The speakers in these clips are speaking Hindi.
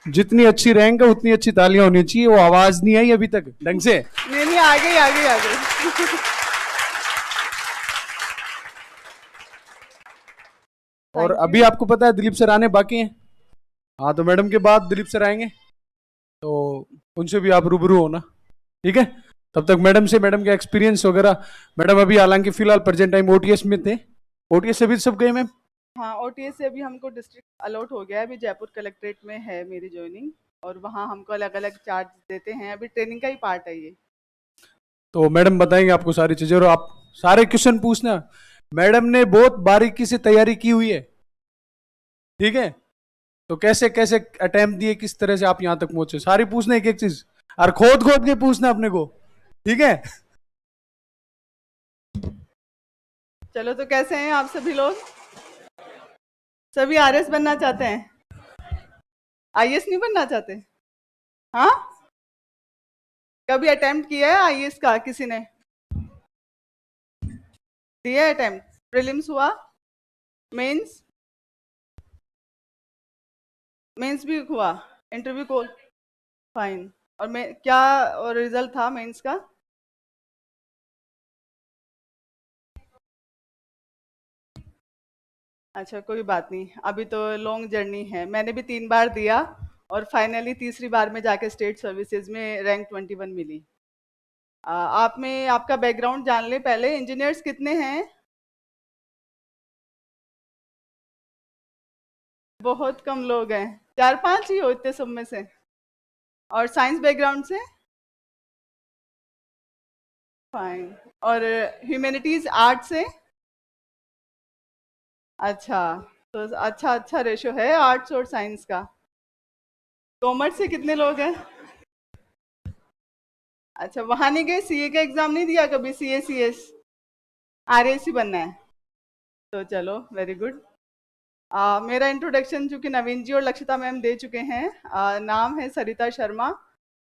जितनी अच्छी रैंक है उतनी अच्छी तालियां होनी चाहिए। वो आवाज नहीं आई अभी तक ढंग से। नहीं नहीं, आ गई आ गई आ गई। और थैंक अभी यू। आपको पता है दिलीप सर आने बाकी हैं। हाँ, तो मैडम के बाद दिलीप सर आएंगे, तो उनसे भी आप रूबरू होना, ठीक है। तब तक मैडम से, मैडम के एक्सपीरियंस वगैरह। मैडम अभी हालांकि फिलहाल प्रेजेंट टाइम ओटीएस में थे। ओटीएस से भी सब गए मैम? हाँ, ओटीएस से अभी हमको डिस्ट्रिक्ट अलॉट हो गया है। अभी जयपुर कलेक्ट्रेट में है मेरी ज्वाइनिंग, और वहाँ हमको अलग अलग चार्ज देते हैं। अभी ट्रेनिंग का ही पार्ट है ये। तो मैडम बताएंगे आपको सारी चीजें, और आप सारे क्वेश्चन पूछना। मैडम ने बहुत बारीकी से तैयारी की हुई है, ठीक है। तो कैसे कैसे अटेम्प्ट दिए, किस तरह से आप यहां तक पहुंचे, सारी पूछना एक एक चीज, और खोद खोद के पूछना अपने को, ठीक है। चलो, तो कैसे हैं आप सभी लोग? सभी आरएस बनना चाहते हैं? आईएएस नहीं बनना चाहते? हाँ, कभी अटेम्प्ट किया है आईएएस का किसी ने? दिया है अटेम्प्ट? प्रीलिम्स हुआ? मेंस? मेंस भी हुआ? इंटरव्यू को? फाइन। और मैं क्या, और रिजल्ट था मेंस का? अच्छा, कोई बात नहीं, अभी तो लॉन्ग जर्नी है। मैंने भी 3 बार दिया, और फाइनली तीसरी बार में जाके स्टेट सर्विसेज में रैंक 21 मिली। आप में आपका बैकग्राउंड जान ले पहले। इंजीनियर्स कितने हैं? बहुत कम लोग हैं, 4-5 ही हो इतने सब में से। और साइंस बैकग्राउंड से? फाइन। और ह्यूमैनिटीज आर्ट से? अच्छा, तो अच्छा अच्छा रेशो है आर्ट्स और साइंस का। कॉमर्स से कितने लोग हैं? अच्छा, वहां नहीं गए? सीए का एग्जाम नहीं दिया कभी? सीए सीएस आरएसी बनना है? तो चलो, वेरी गुड। मेरा इंट्रोडक्शन चूंकि नवीन जी और लक्षिता मैम दे चुके हैं। नाम है सरिता शर्मा।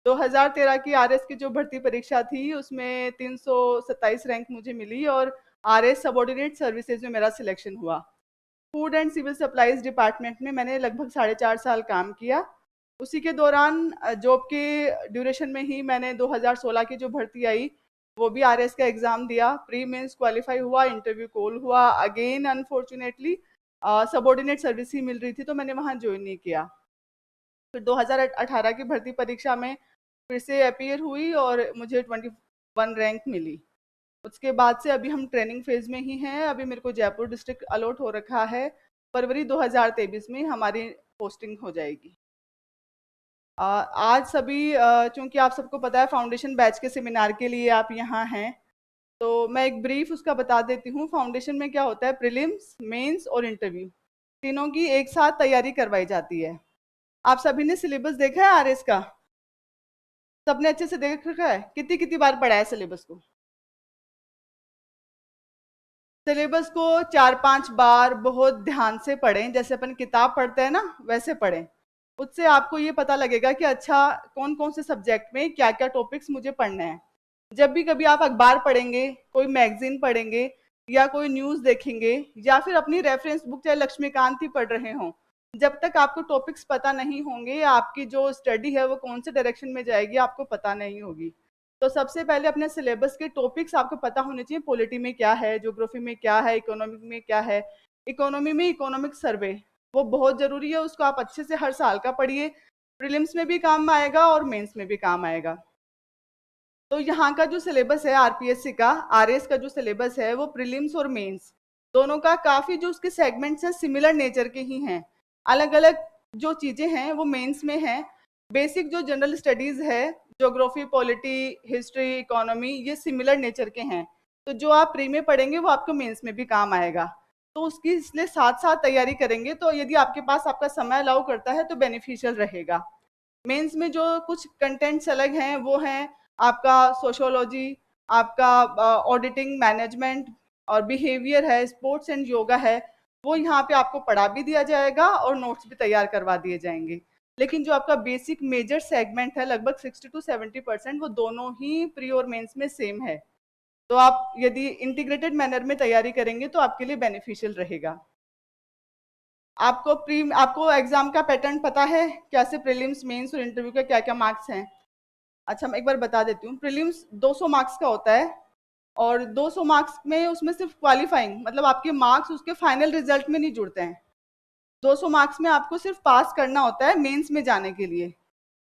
2013 की आरएस की जो भर्ती परीक्षा थी उसमें 327 रैंक मुझे मिली, और आरएस सबऑर्डिनेट सर्विसेज में मेरा सिलेक्शन हुआ। Food and civil supplies department में मैंने लगभग 4.5 साल काम किया। उसी के दौरान जॉब के ड्यूरेशन में ही मैंने 2016 की जो भर्ती आई वो भी आरएस का एग्जाम दिया। प्री मेंस क्वालिफाई हुआ, इंटरव्यू कॉल हुआ। अगेन अनफॉर्चुनेटली सबऑर्डिनेट सर्विस ही मिल रही थी, तो मैंने वहाँ ज्वाइन नहीं किया। फिर 2018 की भर्ती परीक्षा में फिर से अपीयर हुई, और मुझे 21 रैंक मिली। उसके बाद से अभी हम ट्रेनिंग फेज में ही हैं। अभी मेरे को जयपुर डिस्ट्रिक्ट अलॉट हो रखा है। फरवरी 2023 में हमारी पोस्टिंग हो जाएगी। आज सभी, चूंकि आप सबको पता है फाउंडेशन बैच के सेमिनार के लिए आप यहाँ हैं, तो मैं एक ब्रीफ उसका बता देती हूँ। फाउंडेशन में क्या होता है, प्रीलिम्स, मेंस और इंटरव्यू तीनों की एक साथ तैयारी करवाई जाती है। आप सभी ने सिलेबस देखा है आरएस का? सबने अच्छे से देख रखा है? कितनी कितनी बार पढ़ा है सिलेबस को? सिलेबस को 4-5 बार बहुत ध्यान से पढ़ें, जैसे अपन किताब पढ़ते हैं ना वैसे पढ़ें। उससे आपको ये पता लगेगा कि अच्छा कौन कौन से सब्जेक्ट में क्या क्या टॉपिक्स मुझे पढ़ने हैं। जब भी कभी आप अखबार पढ़ेंगे, कोई मैगजीन पढ़ेंगे, या कोई न्यूज़ देखेंगे, या फिर अपनी रेफरेंस बुक चाहे लक्ष्मीकांत ही पढ़ रहे हों, जब तक आपको टॉपिक्स पता नहीं होंगे, आपकी जो स्टडी है वो कौन से डायरेक्शन में जाएगी आपको पता नहीं होगी। तो सबसे पहले अपने सिलेबस के टॉपिक्स आपको पता होने चाहिए। पॉलिटी में क्या है, ज्योग्राफी में क्या है, इकोनॉमिक में क्या है। इकोनॉमी में इकोनॉमिक सर्वे वो बहुत जरूरी है, उसको आप अच्छे से हर साल का पढ़िए। प्रीलिम्स में भी काम आएगा और मेंस में भी काम आएगा। तो यहाँ का जो सिलेबस है आरपीएससी का, आरएस का जो सिलेबस है वो प्रीलिम्स और मेंस दोनों का काफी जो उसके सेगमेंट्स हैं सिमिलर नेचर के ही हैं। अलग अलग जो चीजें हैं वो मेंस में हैं। बेसिक जो जनरल स्टडीज है, ज्योग्राफी, पॉलिटी, हिस्ट्री, इकोनॉमी, ये सिमिलर नेचर के हैं। तो जो आप प्री में पढ़ेंगे वो आपको मेंस में भी काम आएगा। तो उसकी इसलिए साथ साथ तैयारी करेंगे तो यदि आपके पास आपका समय अलाउ करता है तो बेनिफिशियल रहेगा। मेंस में जो कुछ कंटेंट्स अलग हैं वो हैं आपका सोशोलॉजी, आपका ऑडिटिंग, मैनेजमेंट और बिहेवियर है, स्पोर्ट्स एंड योगा है। वो यहाँ पे आपको पढ़ा भी दिया जाएगा और नोट्स भी तैयार करवा दिए जाएंगे। लेकिन जो आपका बेसिक मेजर सेगमेंट है लगभग 60-70% वो दोनों ही प्री और मेंस में सेम है। तो आप यदि इंटीग्रेटेड मैनर में तैयारी करेंगे तो आपके लिए बेनिफिशियल रहेगा। आपको एग्जाम का पैटर्न पता है, कैसे प्रीलिम्स, मेंस और इंटरव्यू के क्या क्या मार्क्स हैं? अच्छा, मैं एक बार बता देती हूँ। प्रीलिम्स 200 मार्क्स का होता है, और 200 मार्क्स में उसमें सिर्फ क्वालिफाइंग मतलब आपके मार्क्स उसके फाइनल रिजल्ट में नहीं जुड़ते हैं। 200 मार्क्स में आपको सिर्फ पास करना होता है मेंस में जाने के लिए।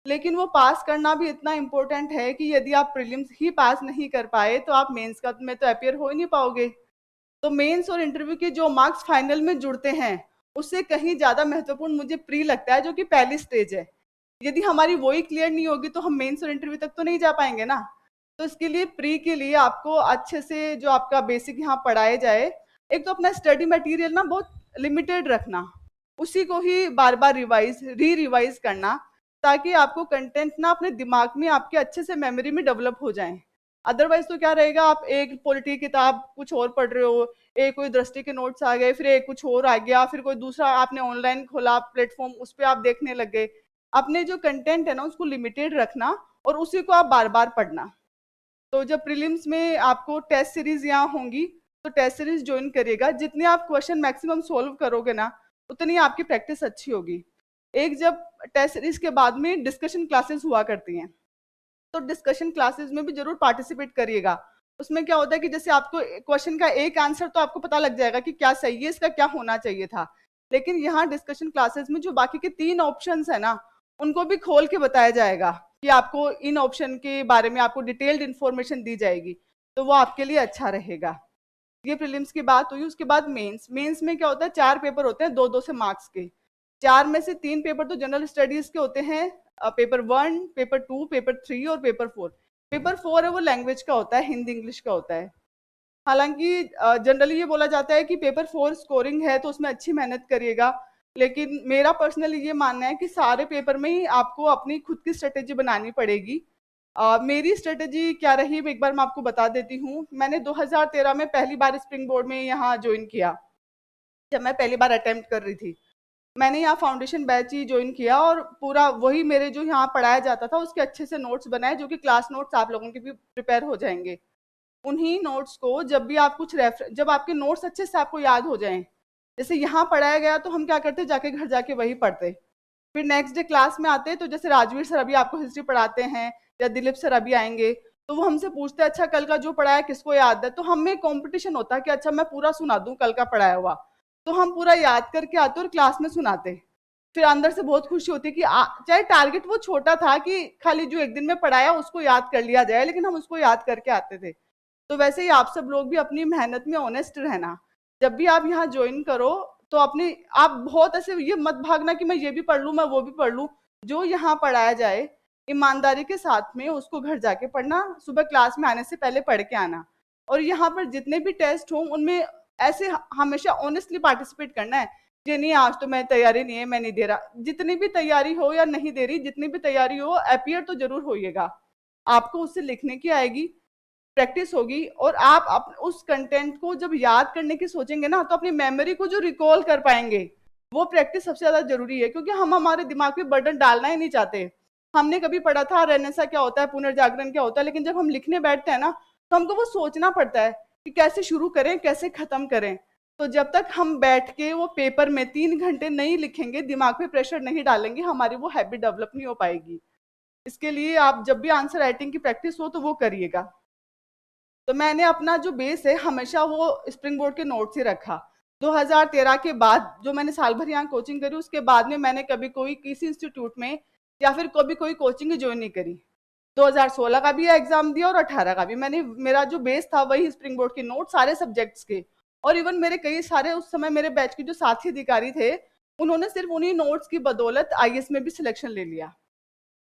लेकिन वो पास करना भी इतना इम्पोर्टेंट है कि यदि आप प्रीलिम्स ही पास नहीं कर पाए तो आप मेंस का में तो अपियर हो ही नहीं पाओगे। तो मेंस और इंटरव्यू के जो मार्क्स फाइनल में जुड़ते हैं उससे कहीं ज्यादा महत्वपूर्ण मुझे प्री लगता है, जो कि पहली स्टेज है। यदि हमारी वही क्लियर नहीं होगी तो हम मेंस और इंटरव्यू तक तो नहीं जा पाएंगे ना। तो इसके लिए प्री के लिए आपको अच्छे से जो आपका बेसिक यहाँ पढ़ाया जाए, एक तो अपना स्टडी मटेरियल ना बहुत लिमिटेड रखना, उसी को ही बार बार रिवाइज करना, ताकि आपको कंटेंट ना अपने दिमाग में आपके अच्छे से मेमोरी में डेवलप हो जाए। अदरवाइज तो क्या रहेगा, आप एक पॉलिटी की किताब कुछ और पढ़ रहे हो, एक कोई दृष्टि के नोट्स आ गए, फिर एक कुछ और आ गया, फिर कोई दूसरा आपने ऑनलाइन खोला प्लेटफॉर्म, उस पर आप देखने लग गए। अपने जो कंटेंट है ना उसको लिमिटेड रखना और उसी को आप बार बार पढ़ना। तो जब प्रीलिम्स में आपको टेस्ट सीरीज यहाँ होंगी तो टेस्ट सीरीज ज्वाइन करिएगा। जितने आप क्वेश्चन मैक्सिमम सोल्व करोगे ना उतनी आपकी प्रैक्टिस अच्छी होगी। एक जब टेस्ट सीरीज के बाद में डिस्कशन क्लासेस हुआ करती हैं, तो डिस्कशन क्लासेस में भी जरूर पार्टिसिपेट करिएगा। उसमें क्या होता है कि जैसे आपको क्वेश्चन का एक आंसर तो आपको पता लग जाएगा कि क्या सही है, इसका क्या होना चाहिए था, लेकिन यहाँ डिस्कशन क्लासेस में जो बाकी के 3 ऑप्शंस है ना उनको भी खोल के बताया जाएगा कि आपको इन ऑप्शन के बारे में आपको डिटेल्ड इंफॉर्मेशन दी जाएगी, तो वो आपके लिए अच्छा रहेगा। ये प्रीलिम्स की बात हुई। उसके बाद मेंस में क्या होता है, 4 पेपर होते हैं 2-2 से मार्क्स के। 4 में से 3 पेपर तो जनरल स्टडीज के होते हैं, पेपर 1, पेपर 2, पेपर 3 और पेपर 4। पेपर 4 है वो लैंग्वेज का होता है, हिंदी इंग्लिश का होता है। हालांकि जनरली ये बोला जाता है कि पेपर 4 स्कोरिंग है तो उसमें अच्छी मेहनत करिएगा, लेकिन मेरा पर्सनली ये मानना है कि सारे पेपर में ही आपको अपनी खुद की स्ट्रेटेजी बनानी पड़ेगी। मेरी स्ट्रेटेजी क्या रही, एक बार मैं आपको बता देती हूँ। मैंने 2013 में पहली बार स्प्रिंग बोर्ड में यहाँ ज्वाइन किया, जब मैं पहली बार अटेम्प्ट कर रही थी। मैंने यहाँ फाउंडेशन बैच ही ज्वाइन किया और पूरा वही मेरे जो यहाँ पढ़ाया जाता था उसके अच्छे से नोट्स बनाए, जो कि क्लास नोट्स आप लोगों के भी प्रिपेयर हो जाएंगे। उन्हीं नोट्स को जब भी आप कुछ जब आपके नोट्स अच्छे से आपको याद हो जाएं, जैसे यहाँ पढ़ाया गया तो हम क्या करते, जाके घर जाके वही पढ़ते। फिर नेक्स्ट डे क्लास में आते तो जैसे राजवीर सर अभी आपको हिस्ट्री पढ़ाते हैं या दिलीप सर अभी आएंगे, तो वो हमसे पूछते हैं अच्छा कल का जो पढ़ाया किसको याद है, तो हमें कंपटीशन होता है कि अच्छा मैं पूरा सुना दूं कल का पढ़ाया हुआ। तो हम पूरा याद करके आते और क्लास में सुनाते। फिर अंदर से बहुत खुशी होती कि चाहे टारगेट वो छोटा था कि खाली जो एक दिन में पढ़ाया उसको याद कर लिया जाए, लेकिन हम उसको याद करके आते थे। तो वैसे ही आप सब लोग भी अपनी मेहनत में ऑनेस्ट रहना। जब भी आप यहाँ ज्वाइन करो तो अपने आप बहुत ऐसे ये मत भागना कि मैं ये भी पढ़ लूँ मैं वो भी पढ़ लूँ। जो यहाँ पढ़ाया जाए ईमानदारी के साथ में उसको घर जाके पढ़ना, सुबह क्लास में आने से पहले पढ़ के आना। और यहाँ पर जितने भी टेस्ट हों उनमें ऐसे हमेशा ऑनेस्टली पार्टिसिपेट करना है। ये नहीं आज तो मैं तैयारी नहीं है मैं नहीं दे रहा, जितनी भी तैयारी हो या नहीं दे रही, जितनी भी तैयारी हो अपियर तो जरूर होइएगा। आपको उससे लिखने की आएगी, प्रैक्टिस होगी, और आप उस कंटेंट को जब याद करने की सोचेंगे ना तो अपनी मेमोरी को जो रिकॉल कर पाएंगे, वो प्रैक्टिस सबसे ज्यादा जरूरी है। क्योंकि हम हमारे दिमाग पे बर्डन डालना ही नहीं चाहते। हमने कभी पढ़ा था रेनेसा क्या होता है, पुनर्जागरण क्या होता है, लेकिन जब हम लिखने बैठते हैं ना तो हमको वो सोचना पड़ता है कि कैसे शुरू करें कैसे खत्म करें। तो जब तक हम बैठ के वो पेपर में 3 घंटे नहीं लिखेंगे, दिमाग पे प्रेशर नहीं डालेंगे, हमारी वो हैबिट डेवलप नहीं हो पाएगी। इसके लिए आप जब भी आंसर राइटिंग की प्रैक्टिस हो तो वो करिएगा। तो मैंने अपना जो बेस है हमेशा वो स्प्रिंग बोर्ड के नोट्स ही रखा। 2013 के बाद जो मैंने साल भर यहाँ कोचिंग करी, उसके बाद में मैंने कभी कोई किसी इंस्टीट्यूट में या फिर कभी कोई कोचिंग ज्वाइन नहीं करी। 2016 का भी एग्जाम दिया और 18 का भी मैंने, मेरा जो बेस था वही स्प्रिंग बोर्ड के नोट सारे सब्जेक्ट्स के। और इवन मेरे कई सारे उस समय मेरे बैच के जो साथी अधिकारी थे उन्होंने सिर्फ उन्हीं नोट्स की बदौलत आईएएस में भी सिलेक्शन ले लिया।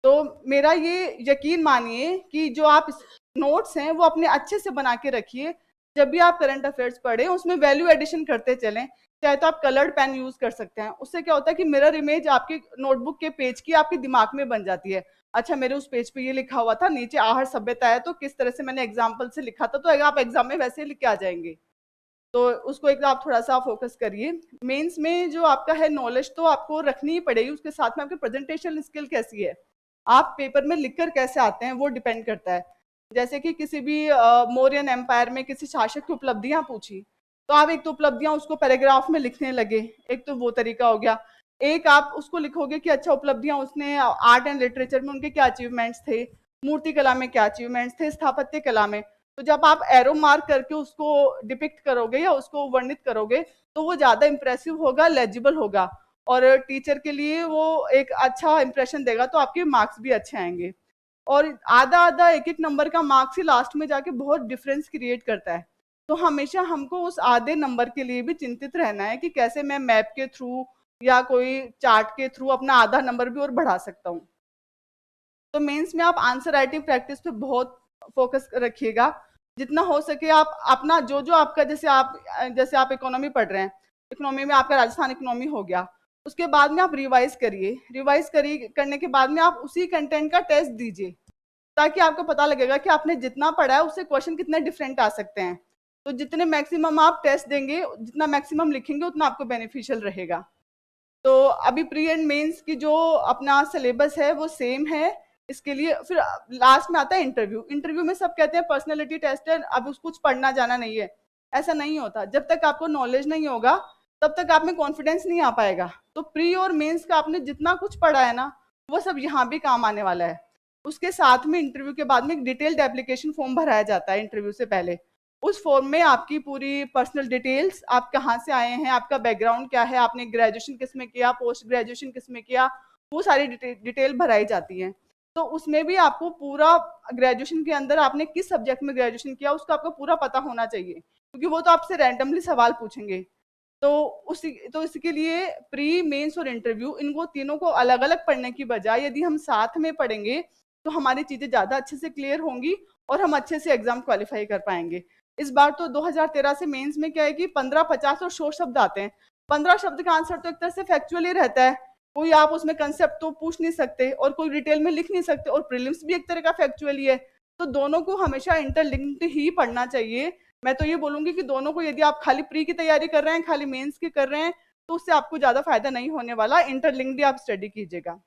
तो मेरा ये यकीन मानिए कि जो आप नोट्स हैं वो अपने अच्छे से बना के रखिए। जब भी आप करंट अफेयर्स पढ़ें उसमें वैल्यू एडिशन करते चलें। चाहे तो आप कलर्ड पेन यूज कर सकते हैं, उससे क्या होता है कि मिरर इमेज आपके नोटबुक के पेज की आपके दिमाग में बन जाती है। अच्छा मेरे उस पेज पे ये लिखा हुआ था, नीचे आहर सभ्यता है तो किस तरह से मैंने एग्जाम्पल से लिखा था, तो आप एग्जाम में वैसे लिख के आ जाएंगे। तो उसको एक आप थोड़ा सा फोकस करिए। मेंस में जो आपका है नॉलेज तो आपको रखनी ही पड़ेगी, उसके साथ में आपकी प्रेजेंटेशन स्किल कैसी है, आप पेपर में लिखकर कैसे आते हैं वो डिपेंड करता है। जैसे कि किसी भी मौर्यन एम्पायर में किसी शासक की उपलब्धियां पूछी तो आप एक तो उपलब्धियां उसको पैराग्राफ में लिखने लगे, एक तो वो तरीका हो गया। एक आप उसको लिखोगे कि अच्छा उपलब्धियां उसने आर्ट एंड लिटरेचर में उनके क्या अचीवमेंट्स थे, मूर्ति कला में क्या अचीवमेंट्स थे, स्थापत्य कला में। तो जब आप एरो मार्क करके उसको डिपिक्ट करोगे या उसको वर्णित करोगे तो वो ज्यादा इंप्रेसिव होगा, लेजिबल होगा, और टीचर के लिए वो एक अच्छा इंप्रेशन देगा, तो आपके मार्क्स भी अच्छे आएंगे। और आधा आधा एक एक नंबर का मार्क्स ही लास्ट में जाके बहुत डिफरेंस क्रिएट करता है। तो हमेशा हमको उस आधे नंबर के लिए भी चिंतित रहना है कि कैसे मैं मैप के थ्रू या कोई चार्ट के थ्रू अपना आधा नंबर भी और बढ़ा सकता हूँ। तो मेंस में आप आंसर राइटिंग प्रैक्टिस पे बहुत फोकस रखिएगा। जितना हो सके आप अपना जो जो आपका, जैसे आप इकोनॉमी पढ़ रहे हैं, इकोनॉमी में आपका राजस्थान इकोनॉमी हो गया, उसके बाद में आप रिवाइज करिए, करने के बाद में आप उसी कंटेंट का टेस्ट दीजिए, ताकि आपको पता लगेगा कि आपने जितना पढ़ा है उससे क्वेश्चन कितने डिफरेंट आ सकते हैं। तो जितने मैक्सिमम आप टेस्ट देंगे, जितना मैक्सिमम लिखेंगे, उतना आपको बेनिफिशियल रहेगा। तो अभी प्री एंड मेंस की जो अपना सिलेबस है वो सेम है। इसके लिए फिर लास्ट में आता है इंटरव्यू। इंटरव्यू में सब कहते हैं पर्सनैलिटी टेस्ट है, अब उसको कुछ पढ़ना जाना नहीं है। ऐसा नहीं होता। जब तक आपको नॉलेज नहीं होगा तब तक आप में कॉन्फिडेंस नहीं आ पाएगा। तो प्री और मेंस का आपने जितना कुछ पढ़ा है ना, वो सब यहाँ भी काम आने वाला है। उसके साथ में इंटरव्यू के बाद में एक डिटेल्ड एप्लीकेशन फॉर्म भराया जाता है इंटरव्यू से पहले। उस फॉर्म में आपकी पूरी पर्सनल डिटेल्स, आप कहाँ से आए हैं, आपका बैकग्राउंड क्या है, आपने ग्रेजुएशन किस में किया, पोस्ट ग्रेजुएशन किस में किया, वो सारी डिटेल भराई जाती है। तो उसमें भी आपको पूरा ग्रेजुएशन के अंदर आपने किस सब्जेक्ट में ग्रेजुएशन किया उसका आपको पूरा पता होना चाहिए, क्योंकि वो तो आपसे रैंडमली सवाल पूछेंगे। तो इसके लिए प्री, मेंस और इंटरव्यू, इनको तीनों को अलग अलग पढ़ने की बजाय यदि हम साथ में पढ़ेंगे तो हमारी चीजें ज्यादा अच्छे से क्लियर होंगी और हम अच्छे से एग्जाम क्वालिफाई कर पाएंगे। इस बार तो 2013 से मेंस में क्या है कि 15, 50 और शॉर्ट शब्द आते हैं। 15 शब्द का आंसर तो एक तरह से फैक्चुअल ही रहता है, कोई आप उसमें कंसेप्ट तो पूछ नहीं सकते और कोई डिटेल में लिख नहीं सकते, और प्रीलिम्स भी एक तरह का फैक्चुअल ही है। तो दोनों को हमेशा इंटरलिंक्ड ही पढ़ना चाहिए। मैं तो ये बोलूंगी कि दोनों को, यदि आप खाली प्री की तैयारी कर रहे हैं, खाली मेंस की कर रहे हैं, तो उससे आपको ज्यादा फायदा नहीं होने वाला। इंटरलिंक्ड ही आप स्टडी कीजिएगा।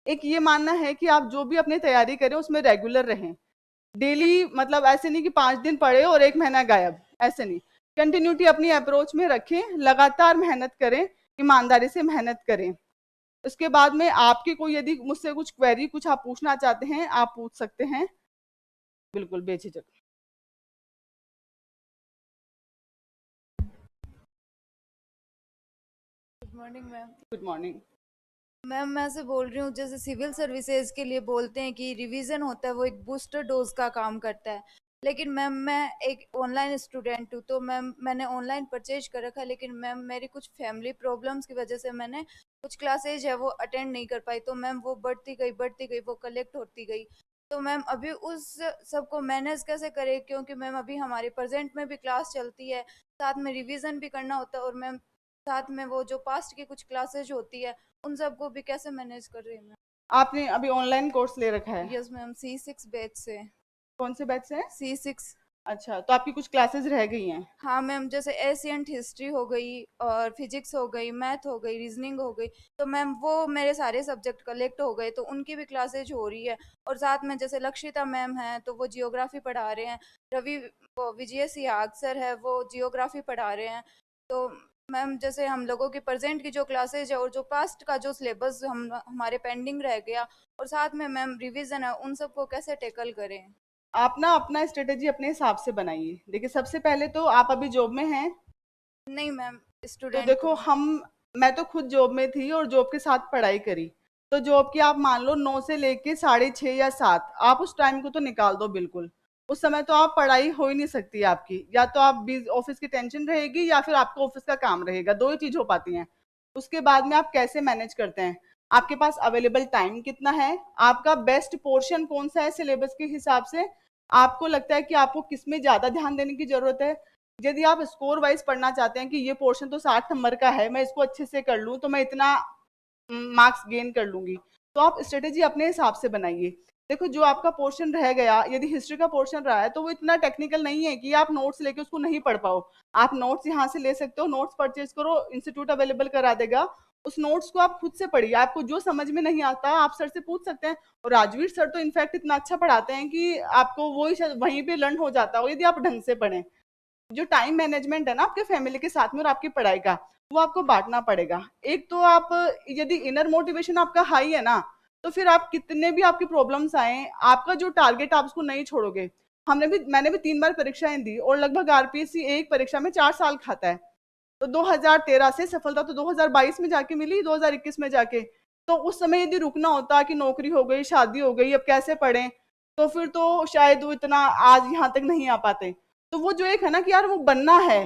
एक ये मानना है कि आप जो भी अपनी तैयारी करें उसमें रेगुलर रहें। डेली मतलब ऐसे नहीं कि 5 दिन पढ़े और 1 महीना गायब, ऐसे नहीं। कंटिन्यूटी अपनी अप्रोच में रखें, लगातार मेहनत करें, ईमानदारी से मेहनत करें। उसके बाद में आपकी कोई यदि मुझसे कुछ क्वेरी, कुछ आप पूछना चाहते हैं, आप पूछ सकते हैं, बिल्कुल बेझिझक। Good morning ma'am. Good morning. Ma'am मैं से बोल रही हूँ, जैसे सिविल सर्विसेज के लिए बोलते हैं कि रिवीजन होता है, वो एक बूस्टर डोज का काम करता है। लेकिन मैम मैं एक ऑनलाइन स्टूडेंट हूँ, तो मैम मैंने ऑनलाइन परचेज कर रखा है, लेकिन मैम मेरी कुछ फैमिली प्रॉब्लम्स की वजह से मैंने कुछ क्लासेज है वो अटेंड नहीं कर पाई। तो मैम वो बढ़ती गई, वो कलेक्ट होती गई। तो मैम अभी उस सबको मैनेज कैसे करें, क्योंकि मैम अभी हमारे प्रेजेंट में भी क्लास चलती है, साथ में रिवीजन भी करना होता है, और मैम साथ में वो जो पास्ट की कुछ क्लासेज होती है उन सबको भी कैसे मैनेज कर रही हूँ। आपने अभी ऑनलाइन कोर्स ले रखा है? यस मैम, C6 बैच से। कौन से बैच से है? C6। अच्छा, तो आपकी कुछ क्लासेस रह गई हैं? हाँ मैम, जैसे एशियंट हिस्ट्री हो गई और फिजिक्स हो गई, मैथ हो गई, रीजनिंग हो गई, तो मैम वो मेरे सारे सब्जेक्ट कलेक्ट हो गए, तो उनकी भी क्लासेज हो रही है। और साथ में जैसे लक्षिता मैम है तो वो जियोग्राफी पढ़ा रहे हैं, रवि वो विजय सिहाग सर है वो जियोग्राफी पढ़ा रहे हैं। तो मैम जैसे हम लोगों की प्रेजेंट की जो क्लासेज है और जो पास्ट का जो सिलेबस हम हमारे पेंडिंग रह गया, और साथ में मैम रिवीजन है, उन सबको कैसे टैकल करें। आप ना अपना स्ट्रेटेजी अपने हिसाब से बनाइए। देखिए, सबसे पहले तो आप अभी जॉब में हैं? नहीं मैम, तो स्टूडेंट देखो, हूँ। मैं तो खुद जॉब में थी और जॉब के साथ पढ़ाई करी। तो जॉब की आप मान लो 9 से लेके 6:30 या 7, आप उस टाइम को तो निकाल दो बिल्कुल। उस समय तो आप पढ़ाई हो ही नहीं सकती आपकी, या तो आप ऑफिस की टेंशन रहेगी या फिर आपको ऑफिस का काम रहेगा, दो ही चीज हो पाती हैं। उसके बाद में आप कैसे मैनेज करते हैं? आपके पास अवेलेबल टाइम कितना है, आपका बेस्ट पोर्शन कौन सा है सिलेबस के हिसाब से, आपको लगता है कि आपको किस में ज्यादा ध्यान देने की जरूरत है। यदि आप स्कोर वाइज पढ़ना चाहते हैं कि ये पोर्शन तो 60 नंबर का है, मैं इसको अच्छे से कर लूँ तो मैं इतना मार्क्स गेन कर लूंगी, तो आप स्ट्रेटेजी अपने हिसाब से बनाइए। देखो, जो आपका पोर्शन रह गया, यदि हिस्ट्री का पोर्शन रहा है तो वो इतना टेक्निकल नहीं है कि आप नोट्स लेके उसको नहीं पढ़ पाओ। आप नोट्स यहाँ से ले सकते हो, नोट्स परचेज करो, इंस्टीट्यूट अवेलेबल करा देगा। उस नोट्स को आप खुद से पढ़िए, आपको जो समझ में नहीं आता आप सर से पूछ सकते हैं। और राजवीर सर तो इनफैक्ट इतना अच्छा पढ़ाते हैं कि आपको वही वहीं पे लर्न हो जाता हो, यदि आप ढंग से पढ़ें। जो टाइम मैनेजमेंट है ना आपके फैमिली के साथ में और आपकी पढ़ाई का, वो आपको बांटना पड़ेगा। एक तो आप यदि इनर मोटिवेशन आपका हाई है ना, तो फिर आप कितने भी आपकी प्रॉब्लम्स आए, आपका जो टारगेट आप उसको नहीं छोड़ोगे। मैंने भी 3 बार परीक्षाएं दी और लगभग आरपीएससी एक परीक्षा में 4 साल खाता है। तो 2013 से सफलता तो 2022 में जाके मिली, 2021 में जाके। तो उस समय यदि रुकना होता कि नौकरी हो गई, शादी हो गई, अब कैसे पढ़ें, तो फिर तो शायद वो इतना आज यहाँ तक नहीं आ पाते। तो वो जो एक है ना कि यार वो बनना है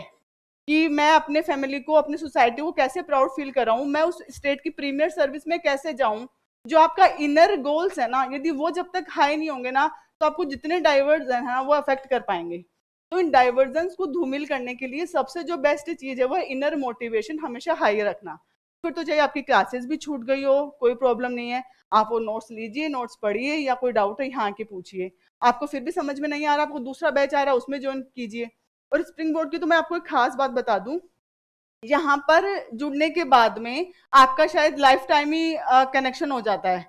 कि मैं अपने फैमिली को, अपनी सोसाइटी को कैसे प्राउड फील कराऊं, मैं उस स्टेट की प्रीमियर सर्विस में कैसे जाऊं। जो आपका इनर गोल्स है ना, यदि वो जब तक हाई नहीं होंगे ना, तो आपको जितने डाइवर्स है ना वो अफेक्ट कर पाएंगे। तो इन डाइवर्जेंस को धूमिल करने के लिए सबसे जो बेस्ट चीज है वो इनर मोटिवेशन हमेशा हाई रखना। फिर तो चाहे आपकी क्लासेस भी छूट गई हो, कोई प्रॉब्लम नहीं है, आप वो नोट्स लीजिए, नोट्स पढ़िए, या कोई डाउट है यहाँ आके पूछिए। आपको फिर भी समझ में नहीं आ रहा, आपको दूसरा बैच आ रहा है उसमें ज्वाइन कीजिए। और स्प्रिंग बोर्ड की तो मैं आपको एक खास बात बता दूं, यहाँ पर जुड़ने के बाद में आपका शायद लाइफ टाइम ही कनेक्शन हो जाता है।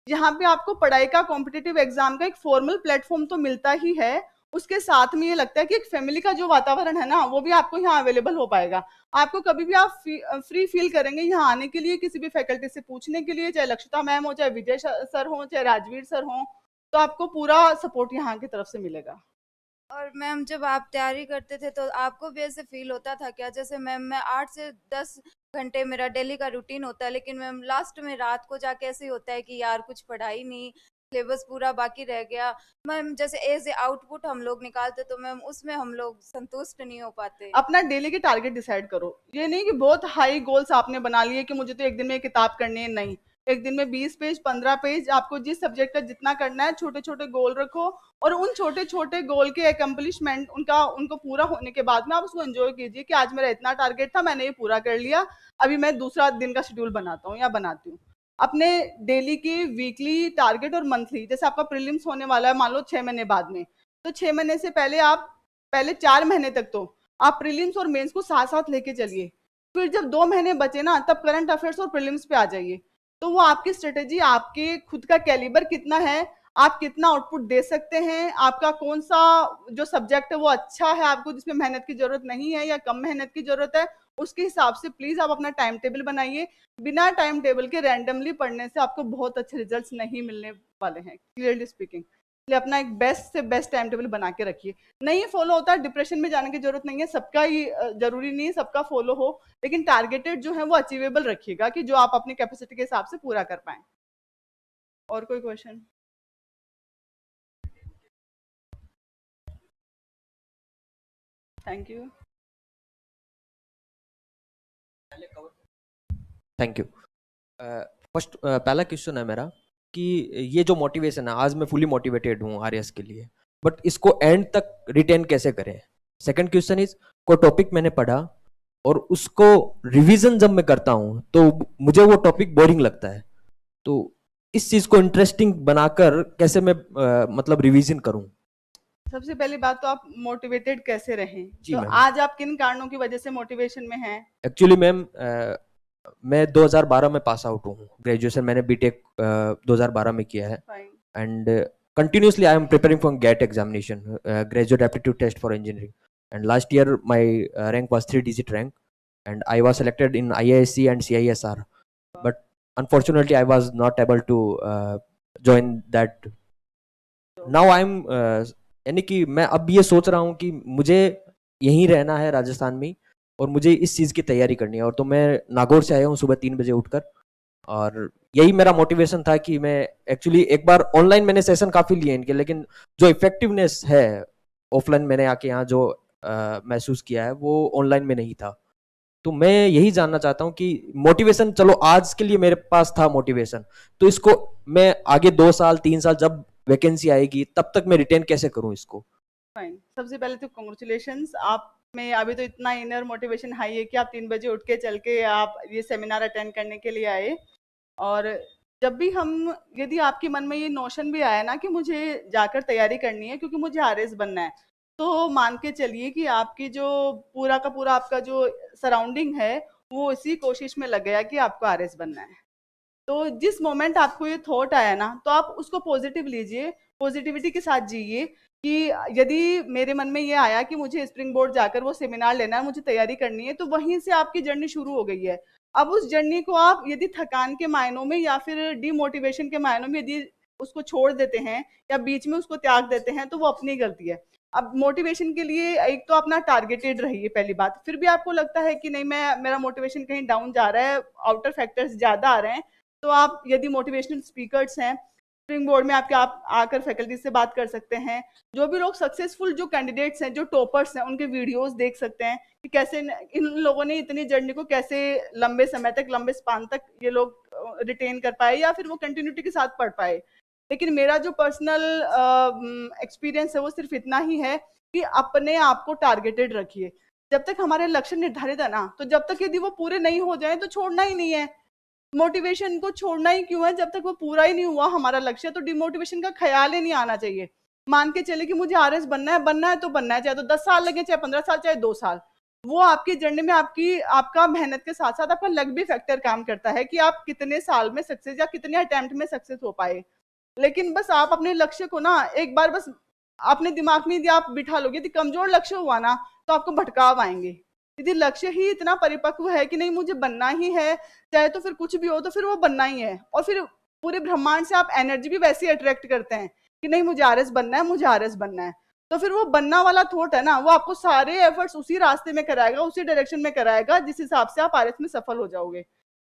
यहाँ पे आपको पढ़ाई का, कॉम्पिटिटिव एग्जाम का एक फॉर्मल प्लेटफॉर्म तो मिलता ही है, उसके साथ में ये लगता है कि एक फैमिली का जो वातावरण है ना वो भी आपको यहाँ अवेलेबल हो पाएगा। आपको कभी भी आप फ्री फील करेंगे यहाँ आने के लिए, किसी भी फैकल्टी से पूछने के लिए, चाहे लक्षिता मैम हो, चाहे विजय सर हो, चाहे राजवीर सर हो, तो आपको पूरा सपोर्ट यहाँ की तरफ से मिलेगा। और मैम जब आप तैयारी करते थे तो आपको भी ऐसे फील होता था क्या, जैसे मैम मैं 8 से 10 घंटे मेरा डेली का रूटीन होता है, लेकिन मैम लास्ट में रात को जाके ऐसे ही होता है कि यार कुछ पढ़ाई नहीं, सिलेबस पूरा बाकी रह गया। मैम जैसे एज ए आउटपुट हम लोग निकालते तो मैम उसमें हम लोग संतुष्ट नहीं हो पाते। अपना डेली के टारगेट डिसाइड करो। ये नहीं कि बहुत हाई गोल्स आपने बना लिए कि मुझे तो एक दिन में किताब करनी है, नहीं। एक दिन में 20 पेज, 15 पेज, आपको जिस सब्जेक्ट का जितना करना है, छोटे छोटे गोल रखो। और उन छोटे छोटे गोल के एकम्पलिशमेंट, उनको पूरा होने के बाद में आप उसको एंजॉय कीजिए कि आज मेरा इतना टारगेट था, मैंने ये पूरा कर लिया, अभी मैं दूसरा दिन का शेड्यूल बनाता हूँ या बनाती हूँ। अपने डेली की, वीकली टारगेट और मंथली, जैसे आपका प्रीलिम्स होने वाला है मान लो 6 महीने बाद में, तो 6 महीने से पहले आप पहले 4 महीने तक तो आप प्रीलिम्स और मेंस को साथ साथ लेके चलिए। फिर जब 2 महीने बचे ना, तब करंट अफेयर्स और प्रीलिम्स पे आ जाइए। तो वो आपकी स्ट्रेटेजी, आपके खुद का कैलिबर कितना है, आप कितना आउटपुट दे सकते हैं, आपका कौन सा जो सब्जेक्ट है वो अच्छा है, आपको जिसमें मेहनत की जरूरत नहीं है या कम मेहनत की जरूरत है, उसके हिसाब से प्लीज आप अपना टाइम टेबल बनाइए। बिना टाइम टेबल के रैंडमली पढ़ने से आपको बहुत अच्छे रिजल्ट्स नहीं मिलने वाले हैं, क्लियरली स्पीकिंग। इसलिए अपना एक बेस्ट से बेस्ट टाइम टेबल बना के रखिए। नहीं फॉलो होता है, डिप्रेशन में जाने की जरूरत नहीं है, सबका ही जरूरी नहीं है सबका फॉलो हो, लेकिन टारगेटेड जो है वो अचीवेबल रखिएगा कि जो आप अपनी कैपेसिटी के हिसाब से पूरा कर पाए। और कोई question? Thank you. Thank you. First पहला क्वेश्चन है मेरा कि ये जो मोटिवेशन है, आज मैं फुली मोटिवेटेड हूँ आरएस के लिए, बट इसको एंड तक रिटेन कैसे करें। सेकंड क्वेश्चन इज, कोई टॉपिक मैंने पढ़ा और उसको रिवीजन जब मैं करता हूँ तो मुझे वो टॉपिक बोरिंग लगता है, तो इस चीज को इंटरेस्टिंग बनाकर कैसे मैं मतलब रिवीजन करूँ। सबसे पहली बात तो आप मोटिवेटेड कैसे रहें, जी तो मैम। आज आप किन कारणों की वजह से मोटिवेशन में हैं? एक्चुअली मैम मैं 2012 में पास आउट हूँ, ग्रेजुएशन मैंने बीटेक 2012 में किया है, fine. and continuously I am preparing for GATE examination, graduate aptitude test for engineering, and last year my rank was 3-digit rank and I was selected in IISc and CISR, but unfortunately I was not able to join that. Now I am यानी कि मैं अब ये सोच रहा हूँ कि मुझे यहीं रहना है राजस्थान में, और मुझे इस चीज़ की तैयारी करनी है, और तो मैं नागौर से आया हूँ सुबह 3 बजे उठकर, और यही मेरा मोटिवेशन था कि मैं एक्चुअली एक बार ऑनलाइन मैंने सेशन काफ़ी लिए इनके, लेकिन जो इफेक्टिवनेस है ऑफलाइन मैंने आके यहाँ जो महसूस किया है वो ऑनलाइन में नहीं था। तो मैं यही जानना चाहता हूँ कि मोटिवेशन, चलो आज के लिए मेरे पास था मोटिवेशन, तो इसको मैं आगे 2 साल 3 साल जब वैकेंसी आएगी तब तक मैं रिटेन कैसे करूँ इसको। फाइन। सबसे पहले तो कॉन्ग्रेचुलेशंस, आप में अभी तो इतना इनर मोटिवेशन हाई है कि आप 3 बजे उठ के चल के आप ये सेमिनार अटेंड करने के लिए आए। और जब भी हम, यदि आपके मन में ये नोशन भी आया ना कि मुझे जाकर तैयारी करनी है क्योंकि मुझे आरएस बनना है, तो मान के चलिए कि आपकी जो पूरा का पूरा आपका जो सराउंडिंग है वो इसी कोशिश में लग गया कि आपको आरएस बनना है। तो जिस मोमेंट आपको ये थॉट आया ना, तो आप उसको पॉजिटिव लीजिए, पॉजिटिविटी के साथ जिए कि यदि मेरे मन में ये आया कि मुझे स्प्रिंग बोर्ड जाकर वो सेमिनार लेना है, मुझे तैयारी करनी है, तो वहीं से आपकी जर्नी शुरू हो गई है। अब उस जर्नी को आप यदि थकान के मायनों में या फिर डिमोटिवेशन के मायनों में यदि उसको छोड़ देते हैं या बीच में उसको त्याग देते हैं, तो वो अपनी गलती है। अब मोटिवेशन के लिए एक तो अपना टारगेटेड रहिए, पहली बात। फिर भी आपको लगता है कि नहीं, मेरा मोटिवेशन कहीं डाउन जा रहा है, आउटर फैक्टर्स ज़्यादा आ रहे हैं, तो आप यदि मोटिवेशनल स्पीकर्स हैं, स्प्रिंग बोर्ड में आप आकर फैकल्टी से बात कर सकते हैं। जो भी लोग सक्सेसफुल जो कैंडिडेट्स हैं, जो टॉपर्स हैं, उनके वीडियोस देख सकते हैं कि कैसे इन लोगों ने इतनी जर्नी को कैसे लंबे समय तक, लंबे स्पान तक ये लोग रिटेन कर पाए या फिर वो कंटिन्यूटी के साथ पढ़ पाए। लेकिन मेरा जो पर्सनल एक्सपीरियंस है वो सिर्फ इतना ही है कि अपने आप को टारगेटेड रखिए। जब तक हमारे लक्ष्य निर्धारित है ना, तो जब तक यदि वो पूरे नहीं हो जाए तो छोड़ना ही नहीं है। मोटिवेशन को छोड़ना ही क्यों है, जब तक वो पूरा ही नहीं हुआ हमारा लक्ष्य, तो डिमोटिवेशन का ख्याल ही नहीं आना चाहिए। मान के चले कि मुझे आरएस बनना है तो बनना है, चाहे तो 10 साल लगे, चाहे 15 साल, चाहे 2 साल। वो आपकी जर्नी में आपका मेहनत के साथ साथ आपका लक भी फैक्टर काम करता है कि आप कितने साल में सक्सेस या कितने अटेम्प्ट में सक्सेस हो पाए। लेकिन बस आप अपने लक्ष्य को ना एक बार बस अपने दिमाग में यदि आप बिठा लोगे, यदि कमजोर लक्ष्य हुआ ना, तो आपको भटकाव आएंगे। यदि लक्ष्य ही इतना परिपक्व है कि नहीं मुझे बनना ही है, चाहे तो फिर कुछ भी हो, तो फिर वो बनना ही है। और फिर पूरे ब्रह्मांड से आप एनर्जी भी वैसे ही अट्रैक्ट करते हैं कि नहीं मुझे आरएस बनना है, मुझे आरएस बनना है। तो फिर वो बनना वाला थॉट है ना, वो आपको सारे एफर्ट्स उसी रास्ते में कराएगा, उसी डायरेक्शन में कराएगा जिस हिसाब से आप आरएस में सफल हो जाओगे।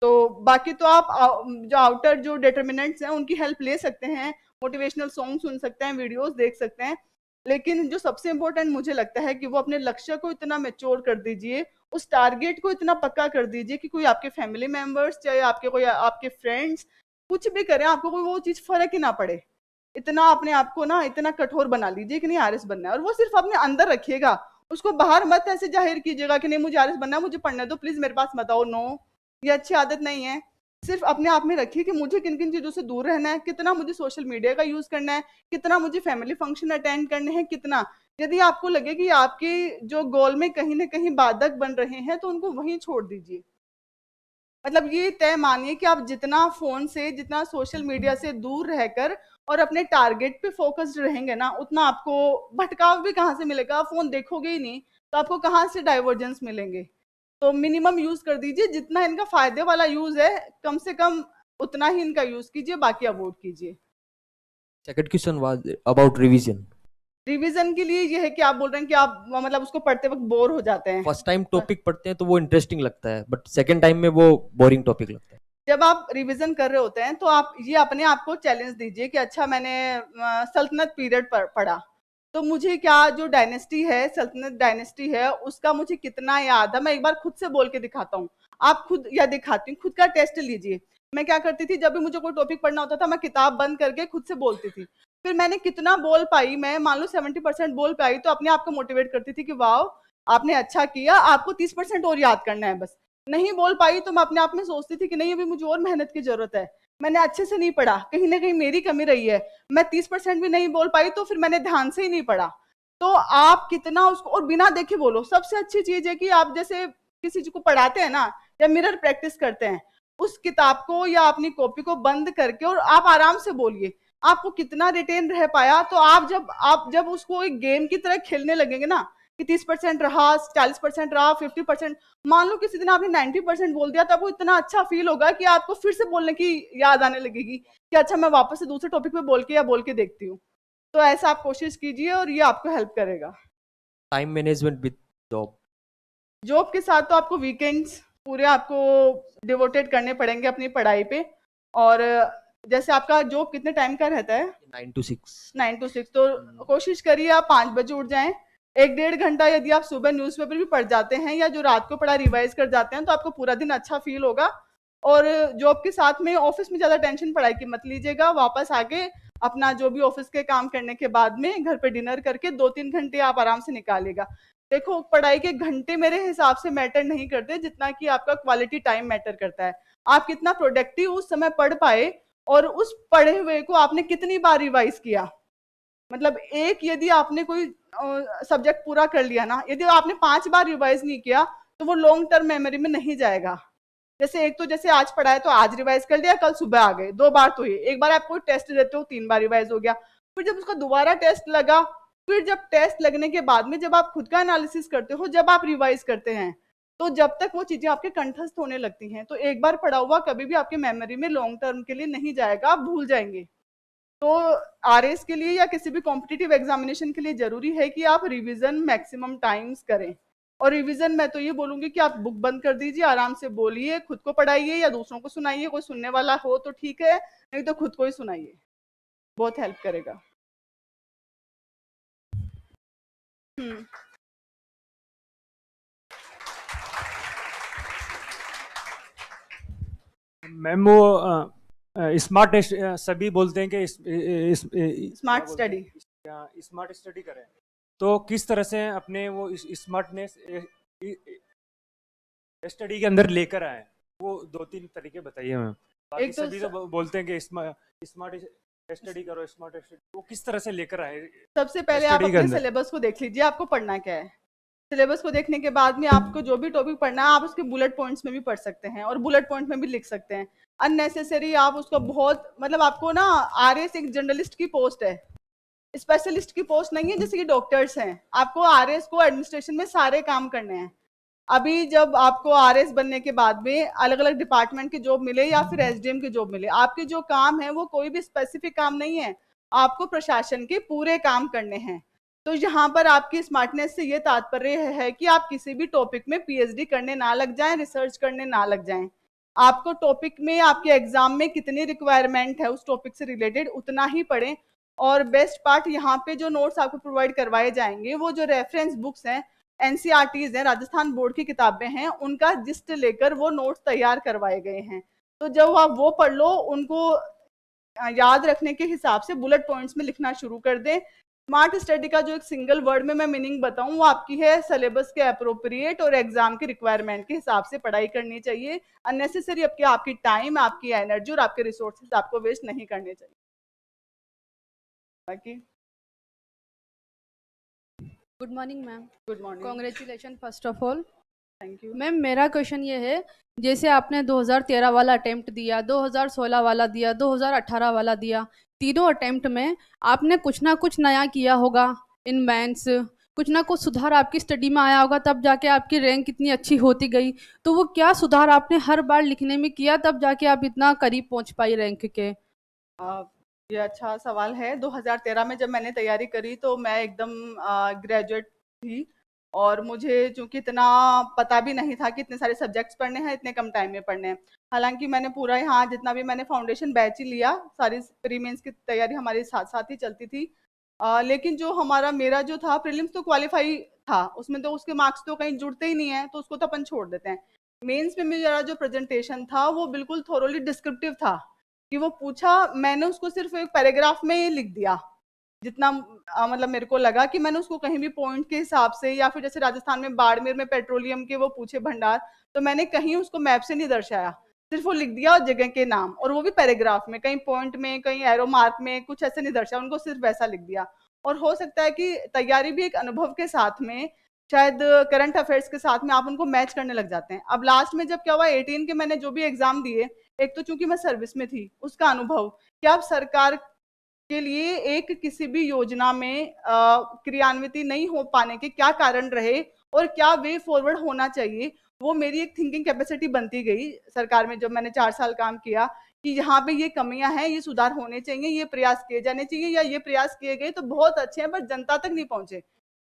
तो बाकी तो आप जो आउटर जो डिटर्मिनेंट्स हैं उनकी हेल्प ले सकते हैं, मोटिवेशनल सॉन्ग सुन सकते हैं, वीडियोस देख सकते हैं। लेकिन जो सबसे इम्पोर्टेंट मुझे लगता है कि वो अपने लक्ष्य को इतना मैच्योर कर दीजिए, उस टारगेट को इतना पक्का कर दीजिए कि कोई आपके फैमिली मेंबर्स, चाहे आपके कोई आपके फ्रेंड्स कुछ भी करें, आपको कोई वो चीज फर्क ही ना पड़े। इतना अपने आप को ना इतना कठोर बना लीजिए कि नहीं आरएस बनना है, और वो सिर्फ अपने अंदर रखिएगा, उसको बाहर मत ऐसे जाहिर कीजिएगा कि नहीं मुझे आरएस बनना है, मुझे पढ़ने दो प्लीज, मेरे पास मत आओ। नो, ये अच्छी आदत नहीं है। सिर्फ अपने आप में रखिए कि मुझे किन किन चीजों से दूर रहना है, कितना मुझे सोशल मीडिया का यूज करना है, कितना मुझे फैमिली फंक्शन अटेंड करने हैं, कितना। यदि आपको लगे कि आपके जो गोल में कहीं ना कहीं बाधक बन रहे हैं, तो उनको वहीं छोड़ दीजिए। मतलब ये तय मानिए कि आप जितना फोन से, जितना सोशल मीडिया से दूर रहकर और अपने टारगेट पे फोकस्ड रहेंगे ना, उतना आपको भटकाव भी कहाँ से मिलेगा। आप फोन देखोगे ही नहीं तो आपको कहाँ से डाइवर्जेंस मिलेंगे। तो मिनिमम यूज कर दीजिए, जितना इनका फायदे वाला यूज है कम से कम उतना ही इनका यूज कीजिए, बाकी अवॉइड कीजिए। Second question was about revision. Revision के लिए ये है कि आप बोल रहे हैं कि आप मतलब उसको पढ़ते वक्त बोर हो जाते हैं। फर्स्ट टाइम टॉपिक पढ़ते हैं तो वो इंटरेस्टिंग लगता है, बट सेकंड टाइम में वो बोरिंग टॉपिक लगता है। जब आप रिवीजन कर रहे होते हैं तो आप ये अपने आप को चैलेंज दीजिए कि अच्छा मैंने सल्तनत पीरियड पढ़ा, तो मुझे क्या जो डायनेस्टी है, सल्तनत डायनेस्टी है, उसका मुझे कितना याद है। मैं एक बार खुद से बोल के दिखाता हूँ, आप खुद या दिखाती हूँ, खुद का टेस्ट लीजिए। मैं क्या करती थी, जब भी मुझे कोई टॉपिक पढ़ना होता था मैं किताब बंद करके खुद से बोलती थी। फिर मैंने कितना बोल पाई, मैं मान लो 70% बोल पाई, तो अपने आप को मोटिवेट करती थी कि वाह आपने अच्छा किया, आपको 30% और याद करना है बस। नहीं बोल पाई तो मैं अपने आप में सोचती थी कि नहीं अभी मुझे और मेहनत की जरूरत है, मैंने अच्छे से नहीं पढ़ा, कहीं ना कहीं मेरी कमी रही है। मैं 30% भी नहीं बोल पाई तो फिर मैंने ध्यान से ही नहीं पढ़ा। तो आप कितना उसको और बिना देखे बोलो। सबसे अच्छी चीज है कि आप जैसे किसी चीज को पढ़ाते हैं ना, या मिरर प्रैक्टिस करते हैं, उस किताब को या अपनी कॉपी को बंद करके और आप आराम से बोलिए आपको कितना रिटेन रह पाया। तो आप जब उसको एक गेम की तरह खेलने लगेंगे ना कि 30% रहा, 40% रहा, 50%, मान लो किसी दिन आपने 90% बोल दिया, तो आपको इतना अच्छा फील होगा कि आपको फिर से बोलने की याद आने लगेगी कि अच्छा मैं वापस से दूसरे टॉपिक पे बोल के देखती हूँ। तो ऐसा आप कोशिश कीजिए और ये आपको हेल्प करेगा। Time management with job. Job के साथ तो आपको वीकेंड्स पूरे आपको डिवोटेड करने पड़ेंगे अपनी पढ़ाई पे। और जैसे आपका जॉब कितने टाइम का रहता है? 9 to 6। 9 to 6। तो कोशिश करिए आप 5 बजे उठ जाएं। 1-1.5 घंटा यदि आप सुबह न्यूज़पेपर भी पढ़ जाते हैं या जो रात को पढ़ा रिवाइज कर जाते हैं, तो आपको पूरा दिन अच्छा फील होगा। और जॉब के साथ में ऑफिस में ज़्यादा टेंशन पढ़ाई की मत लीजिएगा। वापस आके अपना जो भी ऑफिस के काम करने के बाद में घर पे डिनर करके 2-3 घंटे आप आराम से निकालिएगा। देखो पढ़ाई के घंटे मेरे हिसाब से मैटर नहीं करते जितना कि आपका क्वालिटी टाइम मैटर करता है। आप कितना प्रोडक्टिव उस समय पढ़ पाए और उस पढ़े हुए को आपने कितनी बार रिवाइज किया। मतलब एक यदि आपने कोई सब्जेक्ट पूरा कर लिया ना, यदि आपने 5 बार रिवाइज नहीं किया तो वो लॉन्ग टर्म मेमोरी में नहीं जाएगा। जैसे एक तो जैसे आज पढ़ा है तो आज रिवाइज कर लिया, कल सुबह आ गए, 2 बार तो ये। एक बार आप कोई टेस्ट देते हो 3 बार रिवाइज हो गया, फिर जब उसका दोबारा टेस्ट लगा फिर जब टेस्ट लगने के बाद में जब आप खुद का एनालिसिस करते हो, जब आप रिवाइज करते हैं, तो जब तक वो चीजें आपके कंठस्थ होने लगती हैं, तो एक बार पढ़ा हुआ कभी भी आपके मेमोरी में लॉन्ग टर्म के लिए नहीं जाएगा, आप भूल जाएंगे। तो आरएस के लिए या किसी भी कॉम्पिटिटिव एग्जामिनेशन के लिए जरूरी है कि आप रिवीजन मैक्सिमम टाइम्स करें। और रिवीजन मैं तो ये बोलूंगी कि आप बुक बंद कर दीजिए, आराम से बोलिए, खुद को पढ़ाइए या दूसरों को सुनाइए, कोई सुनने वाला हो तो ठीक है, नहीं तो खुद को ही सुनाइए, बहुत हेल्प करेगा। मैम वो स्मार्ट सभी बोलते हैं कि स्मार्ट स्टडी स्मार्ट स्टडी करें, तो किस तरह से अपने वो स्मार्टनेस स्टडी के अंदर लेकर आए, वो 2-3 तरीके बताइए मैम। बाकी एक तो सभी तो बोलते हैं कि स्मार्ट स्टडी करो, स्मार्ट स्टडी, वो किस तरह से लेकर आए? सबसे पहले आप स्टडी के अपने अंदर सिलेबस को देख लीजिए, आपको पढ़ना क्या है। सिलेबस को देखने के बाद में आपको जो भी टॉपिक पढ़ना है, आप उसके बुलेट पॉइंट्स में भी पढ़ सकते हैं और बुलेट पॉइंट में भी लिख सकते हैं। अननेसेसरी आप उसको बहुत, मतलब आपको ना, आरएस एक जर्नलिस्ट की पोस्ट है, स्पेशलिस्ट की पोस्ट नहीं है जैसे कि डॉक्टर्स हैं। आपको आरएस को एडमिनिस्ट्रेशन में सारे काम करने हैं। अभी जब आपको आरएस बनने के बाद में अलग अलग डिपार्टमेंट की जॉब मिले या फिर एसडीएम की जॉब मिले, आपके जो काम है वो कोई भी स्पेसिफिक काम नहीं है, आपको प्रशासन के पूरे काम करने हैं। तो यहाँ पर आपकी स्मार्टनेस से ये तात्पर्य है कि आप किसी भी टॉपिक में पीएचडी करने ना लग जाएं, रिसर्च करने ना लग जाएं। आपको टॉपिक में, आपके एग्जाम में कितनी रिक्वायरमेंट है उस टॉपिक से रिलेटेड, उतना ही पढ़ें। और बेस्ट पार्ट, यहाँ पे जो नोट्स आपको प्रोवाइड करवाए जाएंगे, वो जो रेफरेंस बुक्स हैं, एनसीईआरटीज हैं, राजस्थान बोर्ड की किताबें हैं, उनका जिस्ट लेकर वो नोट्स तैयार करवाए गए हैं। तो जब आप वो पढ़ लो, उनको याद रखने के हिसाब से बुलेट पॉइंट्स में लिखना शुरू कर दें। स्मार्ट स्टडी का जो एक सिंगल वर्ड में मैं मीनिंग बताऊं, वो आपकी है सिलेबस के अप्रोप्रिएट और एग्जाम की रिक्वायरमेंट के हिसाब से पढ़ाई करनी चाहिए। अननेसेसरी आपकी टाइम, आपकी एनर्जी और आपके रिसोर्सेज आपको वेस्ट नहीं करने चाहिए। बाकी good morning ma'am. Good morning. Congratulation first of all. Thank you ma'am मेरा क्वेश्चन ये है, जैसे आपने 2013 वाला अटेम्प्ट दिया, 2016 वाला दिया, 2018 वाला दिया, तीनों अटेम्प्ट में आपने कुछ ना कुछ नया किया होगा इन मेंस, कुछ ना कुछ सुधार आपकी स्टडी में आया होगा, तब जाके आपकी रैंक इतनी अच्छी होती गई। तो वो क्या सुधार आपने हर बार लिखने में किया, तब जाके आप इतना करीब पहुंच पाई रैंक के? ये अच्छा सवाल है। 2013 में जब मैंने तैयारी करी तो मैं एकदम ग्रेजुएट थी, और मुझे चूंकि इतना पता भी नहीं था कि इतने सारे सब्जेक्ट्स पढ़ने हैं, इतने कम टाइम में पढ़ने हैं। हालांकि मैंने पूरा यहाँ जितना भी मैंने फाउंडेशन बैच ही लिया, सारी प्री मेंस की तैयारी हमारे साथ साथ ही चलती थी। लेकिन जो मेरा जो था, प्रीलिम्स तो क्वालिफाई था, उसमें तो उसके मार्क्स तो कहीं जुड़ते ही नहीं है, तो उसको तो अपन छोड़ देते हैं। मेंस में मेरा जो प्रेजेंटेशन था वो बिल्कुल थोरोली डिस्क्रिप्टिव था, कि वो पूछा, मैंने उसको सिर्फ एक पैराग्राफ में ही लिख दिया, जितना मतलब मेरे को लगा कि मैंने उसको कहीं भी पॉइंट के हिसाब से, या फिर जैसे राजस्थान में बाड़मेर में पेट्रोलियम के वो पूछे भंडार, तो मैंने कहीं उसको मैप से नहीं दर्शाया, सिर्फ वो लिख दिया और जगह के नाम, और वो भी पैराग्राफ में, कहीं पॉइंट में, कहीं एरो मार्क में, कुछ ऐसे नहीं दर्शाया, उनको सिर्फ वैसा लिख दिया। और हो सकता है कि तैयारी भी एक अनुभव के साथ में, शायद करंट अफेयर्स के साथ में आप उनको मैच करने लग जाते हैं। अब लास्ट में जब क्या हुआ, 18 के मैंने जो भी एग्जाम दिए, एक तो चूंकि मैं सर्विस में थी, उसका अनुभव कि आप सरकार के लिए एक किसी भी योजना में क्रियान्वित नहीं हो पाने के क्या कारण रहे और क्या वे फॉरवर्ड होना चाहिए, वो मेरी एक थिंकिंग कैपेसिटी बनती गई सरकार में जब मैंने 4 साल काम किया, कि यहाँ पे ये कमियां हैं, ये सुधार होने चाहिए, ये प्रयास किए जाने चाहिए, या ये प्रयास किए गए तो बहुत अच्छे हैं पर जनता तक नहीं पहुंचे।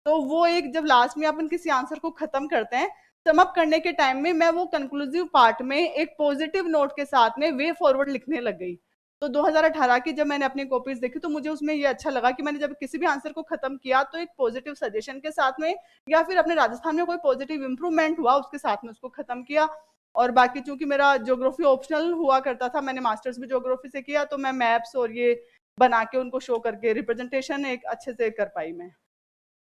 तो वो एक, जब लास्ट में अपन किसी आंसर को खत्म करते हैं, समअप करने के टाइम में मैं वो कंक्लूसिव पार्ट में एक पॉजिटिव नोट के साथ में वे फॉरवर्ड लिखने लग गई। तो 2018 की जब मैंने अपनी कॉपीज देखी तो मुझे उसमें ये अच्छा लगा कि मैंने जब किसी भी आंसर को खत्म किया तो एक पॉजिटिव सजेशन के साथ में, या फिर अपने राजस्थान में कोई पॉजिटिव इंप्रूवमेंट हुआ उसके साथ में उसको खत्म किया। और बाकी चूंकि मेरा ज्योग्राफी ऑप्शनल हुआ करता था, मैंने मास्टर्स भी ज्योग्राफी से किया, तो मैं मैप्स और ये बना के उनको शो करके रिप्रेजेंटेशन एक अच्छे से कर पाई मैं।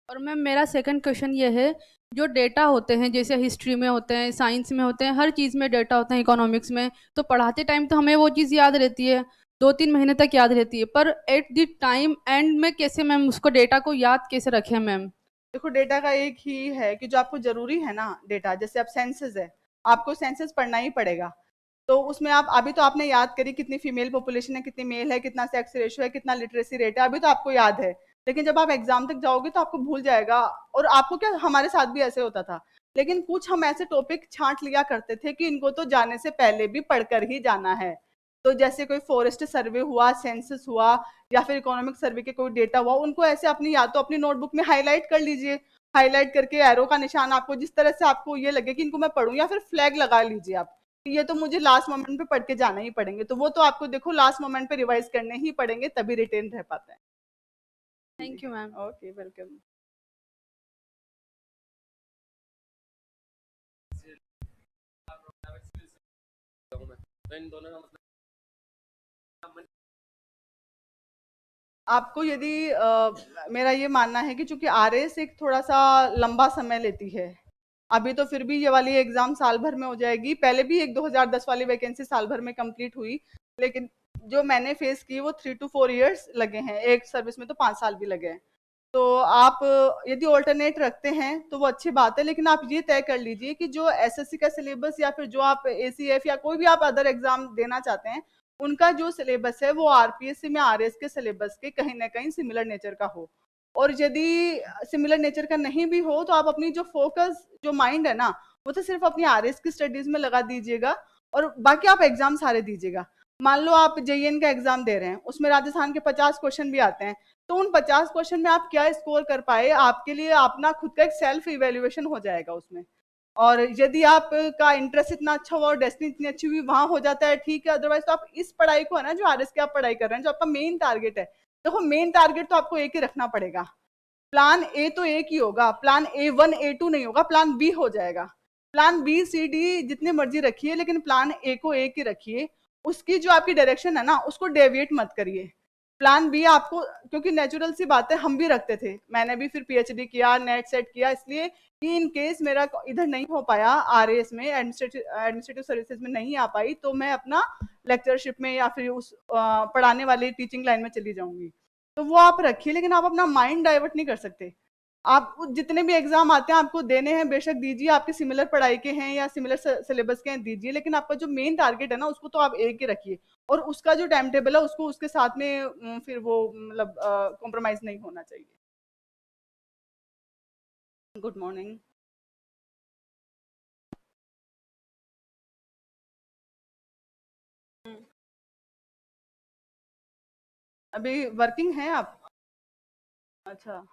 और मैम मेरा सेकंड क्वेश्चन ये है, जो डेटा होते हैं, जैसे हिस्ट्री में होते हैं, साइंस में होते हैं, हर चीज़ में डेटा होते हैं, इकोनॉमिक्स में, तो पढ़ाते टाइम तो हमें वो चीज़ याद रहती है, 2-3 महीने तक याद रहती है, पर एट द टाइम एंड में कैसे मैम उसको डेटा को याद कैसे रखें मैम? देखो, डेटा का एक ही है कि जो आपको जरूरी है ना डेटा, जैसे अब सेंसस है, आपको सेंसस पढ़ना ही पड़ेगा। तो उसमें आप अभी तो आपने याद करी कितनी फीमेल पॉपुलेशन है, कितनी मेल है, कितना सेक्स रेशियो है, कितना लिटरेसी रेट है, अभी तो आपको याद है। लेकिन जब आप एग्जाम तक जाओगे तो आपको भूल जाएगा। और आपको क्या, हमारे साथ भी ऐसे होता था, लेकिन कुछ हम ऐसे टॉपिक छांट लिया करते थे कि इनको तो जाने से पहले भी पढ़कर ही जाना है। तो जैसे कोई फॉरेस्ट सर्वे हुआ, सेंसस हुआ, या फिर इकोनॉमिक सर्वे के कोई डेटा हुआ, उनको ऐसे अपनी या तो अपनी नोटबुक में हाईलाइट कर लीजिए, हाईलाइट करके एरो का निशान, आपको जिस तरह से आपको ये लगे कि इनको मैं पढ़ूं, या फिर फ्लैग लगा लीजिए आप, ये तो मुझे लास्ट मोमेंट पे पढ़ के जाना ही पड़ेंगे। तो वो तो आपको देखो लास्ट मोमेंट पे रिवाइज करने ही पड़ेंगे, तभी रिटेन रह पाता है। Thank you ma'am. Okay, welcome. आपको यदि मेरा ये मानना है कि चूंकि आरएस एक थोड़ा सा लंबा समय लेती है, अभी तो फिर भी ये वाली एग्जाम साल भर में हो जाएगी, पहले भी एक 2010 वाली वैकेंसी साल भर में कंप्लीट हुई, लेकिन जो मैंने फेस की वो 3 to 4 इयर्स लगे हैं, एक सर्विस में तो 5 साल भी लगे हैं। तो आप यदि ऑल्टरनेट रखते हैं तो वो अच्छी बात है, लेकिन आप ये तय कर लीजिए कि जो एसएससी का सिलेबस या फिर जो आप एसीएफ या कोई भी आप अदर एग्जाम देना चाहते हैं, उनका जो सिलेबस है वो आरपीएससी में आरएस के सिलेबस के कहीं ना कहीं सिमिलर नेचर का हो। और यदि सिमिलर नेचर का नहीं भी हो तो आप अपनी जो फोकस, जो माइंड है ना, वो तो सिर्फ अपनी आरएस की स्टडीज में लगा दीजिएगा, और बाकी आप एग्जाम सारे दीजिएगा। मान लो आप जेईएन का एग्जाम दे रहे हैं, उसमें राजस्थान के 50 क्वेश्चन भी आते हैं, तो उन 50 क्वेश्चन में आप क्या स्कोर कर पाए, आपके लिए अपना खुद का एक सेल्फ इवेल्युएशन हो जाएगा उसमें। और यदि आपका इंटरेस्ट इतना अच्छा हुआ और डेस्टिनी इतनी अच्छी हुई, वहां हो जाता है, ठीक है। अदरवाइज तो आप इस पढ़ाई को है ना, जो आरएस की आप पढ़ाई कर रहे हैं, जो आपका मेन टारगेट है, देखो मेन टारगेट तो आपको एक ही रखना पड़ेगा। प्लान ए तो एक ही होगा, प्लान A1 A2 नहीं होगा, प्लान बी हो जाएगा। प्लान बी सी डी जितने मर्जी रखिए, लेकिन प्लान ए को एक ही रखिए, उसकी जो आपकी डायरेक्शन है ना उसको डेविएट मत करिए। प्लान बी आपको, क्योंकि नेचुरल सी बात है, हम भी रखते थे, मैंने भी फिर पीएचडी किया, नेट सेट किया, इसलिए कि इन केस मेरा इधर नहीं हो पाया, आरएएस में एडमिनिस्ट्रेटिव सर्विसेज में नहीं आ पाई, तो मैं अपना लेक्चरशिप में या फिर उस पढ़ाने वाली टीचिंग लाइन में चली जाऊंगी। तो वो आप रखिए, लेकिन आप अपना माइंड डाइवर्ट नहीं कर सकते। आप जितने भी एग्जाम आते हैं आपको देने हैं, बेशक दीजिए, आपके सिमिलर पढ़ाई के हैं या सिमिलर सिलेबस के हैं दीजिए, लेकिन आपका जो मेन टारगेट है ना उसको तो आप एक ही रखिए, और उसका जो टाइम टेबल है उसको उसके साथ में फिर वो मतलब कॉम्प्रोमाइज नहीं होना चाहिए। Good morning. अभी वर्किंग हैं आप? अच्छा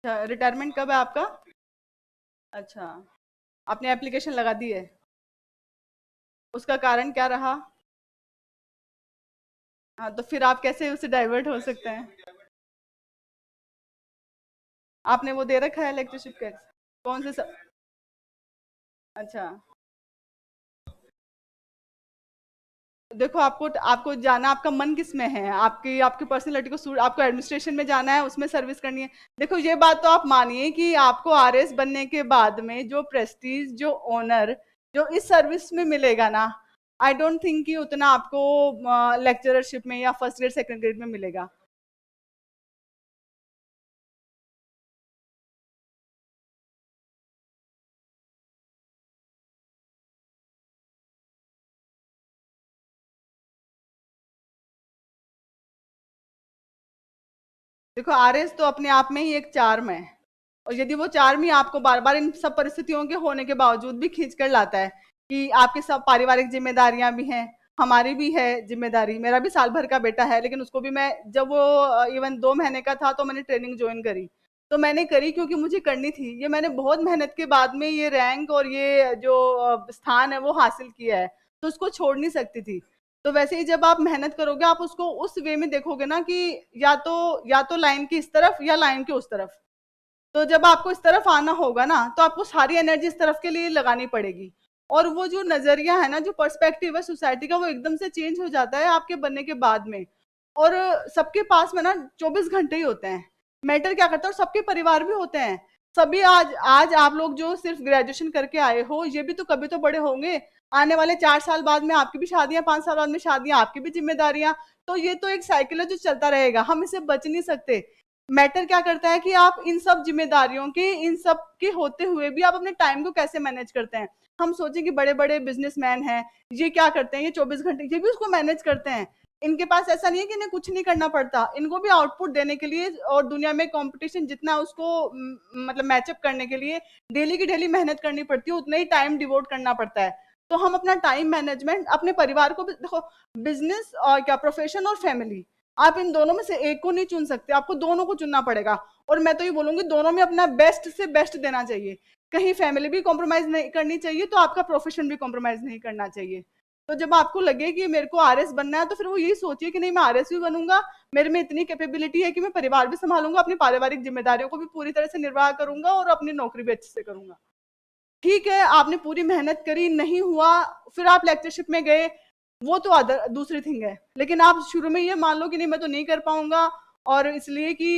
अच्छा, रिटायरमेंट कब है आपका? अच्छा, आपने एप्लीकेशन लगा दी है? उसका कारण क्या रहा? हाँ, तो फिर आप कैसे उससे डाइवर्ट हो सकते हैं? आपने वो दे रखा है इलेक्ट्रिशिप का? कौन से अच्छा, देखो आपको आपको जाना, आपका मन किस में है, आपकी आपकी पर्सनैलिटी को आपको एडमिनिस्ट्रेशन में जाना है, उसमें सर्विस करनी है। देखो ये बात तो आप मानिए कि आपको आरएस बनने के बाद में जो प्रेस्टीज, जो ऑनर जो इस सर्विस में मिलेगा ना, आई डोंट थिंक कि उतना आपको लेक्चररशिप में या फर्स्ट ग्रेड सेकंड ग्रेड में मिलेगा। देखो आरएस तो अपने आप में ही एक चार्म है, और यदि वो चार्म ही आपको बार बार इन सब परिस्थितियों के होने के बावजूद भी खींच कर लाता है कि आपकी सब पारिवारिक जिम्मेदारियां भी हैं, हमारी भी है जिम्मेदारी, मेरा भी साल भर का बेटा है, लेकिन उसको भी मैं, जब वो इवन 2 महीने का था तो मैंने ट्रेनिंग ज्वाइन करी, तो मैंने करी क्योंकि मुझे करनी थी, ये मैंने बहुत मेहनत के बाद में ये रैंक और ये जो स्थान है वो हासिल किया है, तो उसको छोड़ नहीं सकती थी। तो वैसे ही जब आप मेहनत करोगे, आप उसको उस वे में देखोगे ना कि या तो लाइन की इस तरफ या लाइन की उस तरफ। तो जब आपको इस तरफ आना होगा ना, तो आपको सारी एनर्जी इस तरफ के लिए लगानी पड़ेगी, और वो जो नजरिया है ना, जो पर्सपेक्टिव है सोसाइटी का, वो एकदम से चेंज हो जाता है आपके बनने के बाद में। और सबके पास में ना 24 घंटे ही होते हैं, मैटर क्या करता है, और सबके परिवार भी होते हैं। सभी आज आज आप लोग जो सिर्फ ग्रेजुएशन करके आए हो, ये भी तो कभी तो बड़े होंगे, आने वाले 4 साल बाद में आपकी भी शादियां, 5 साल बाद में शादियां, आपकी भी जिम्मेदारियां, तो ये तो एक साइकिल है जो चलता रहेगा, हम इससे बच नहीं सकते। मैटर क्या करता है कि आप इन सब जिम्मेदारियों के, इन सब के होते हुए भी आप अपने टाइम को कैसे मैनेज करते हैं। हम सोचें कि बड़े बड़े बिजनेसमैन हैं, ये क्या करते हैं, ये 24 घंटे ये भी उसको मैनेज करते हैं, इनके पास ऐसा नहीं है कि इन्हें कुछ नहीं करना पड़ता, इनको भी आउटपुट देने के लिए और दुनिया में कंपटीशन जितना है उसको मतलब मैचअप करने के लिए डेली की डेली मेहनत करनी पड़ती है, उतना ही टाइम डिवोट करना पड़ता है। तो हम अपना टाइम मैनेजमेंट अपने परिवार को देखो, बिजनेस और क्या प्रोफेशन और फैमिली, आप इन दोनों में से एक को नहीं चुन सकते, आपको दोनों को चुनना पड़ेगा। और मैं तो ये बोलूंगी दोनों में अपना बेस्ट से बेस्ट देना चाहिए, कहीं फैमिली भी कॉम्प्रोमाइज नहीं करनी चाहिए तो आपका प्रोफेशन भी कॉम्प्रोमाइज नहीं करना चाहिए। तो जब आपको लगे कि मेरे को आरएस बनना है तो फिर वो यही सोचिए कि नहीं मैं आरएस भी बनूंगा, मेरे में इतनी कैपेबिलिटी है कि मैं परिवार भी संभालूंगा, अपनी पारिवारिक जिम्मेदारियों को भी पूरी तरह से निर्वाह करूंगा और अपनी नौकरी भी अच्छे से करूंगा। ठीक है, आपने पूरी मेहनत करी, नहीं हुआ, फिर आप लेक्चरशिप में गए, वो तो दूसरी थिंग है। लेकिन आप शुरू में ये मान लो कि नहीं मैं तो नहीं कर पाऊंगा और इसलिए कि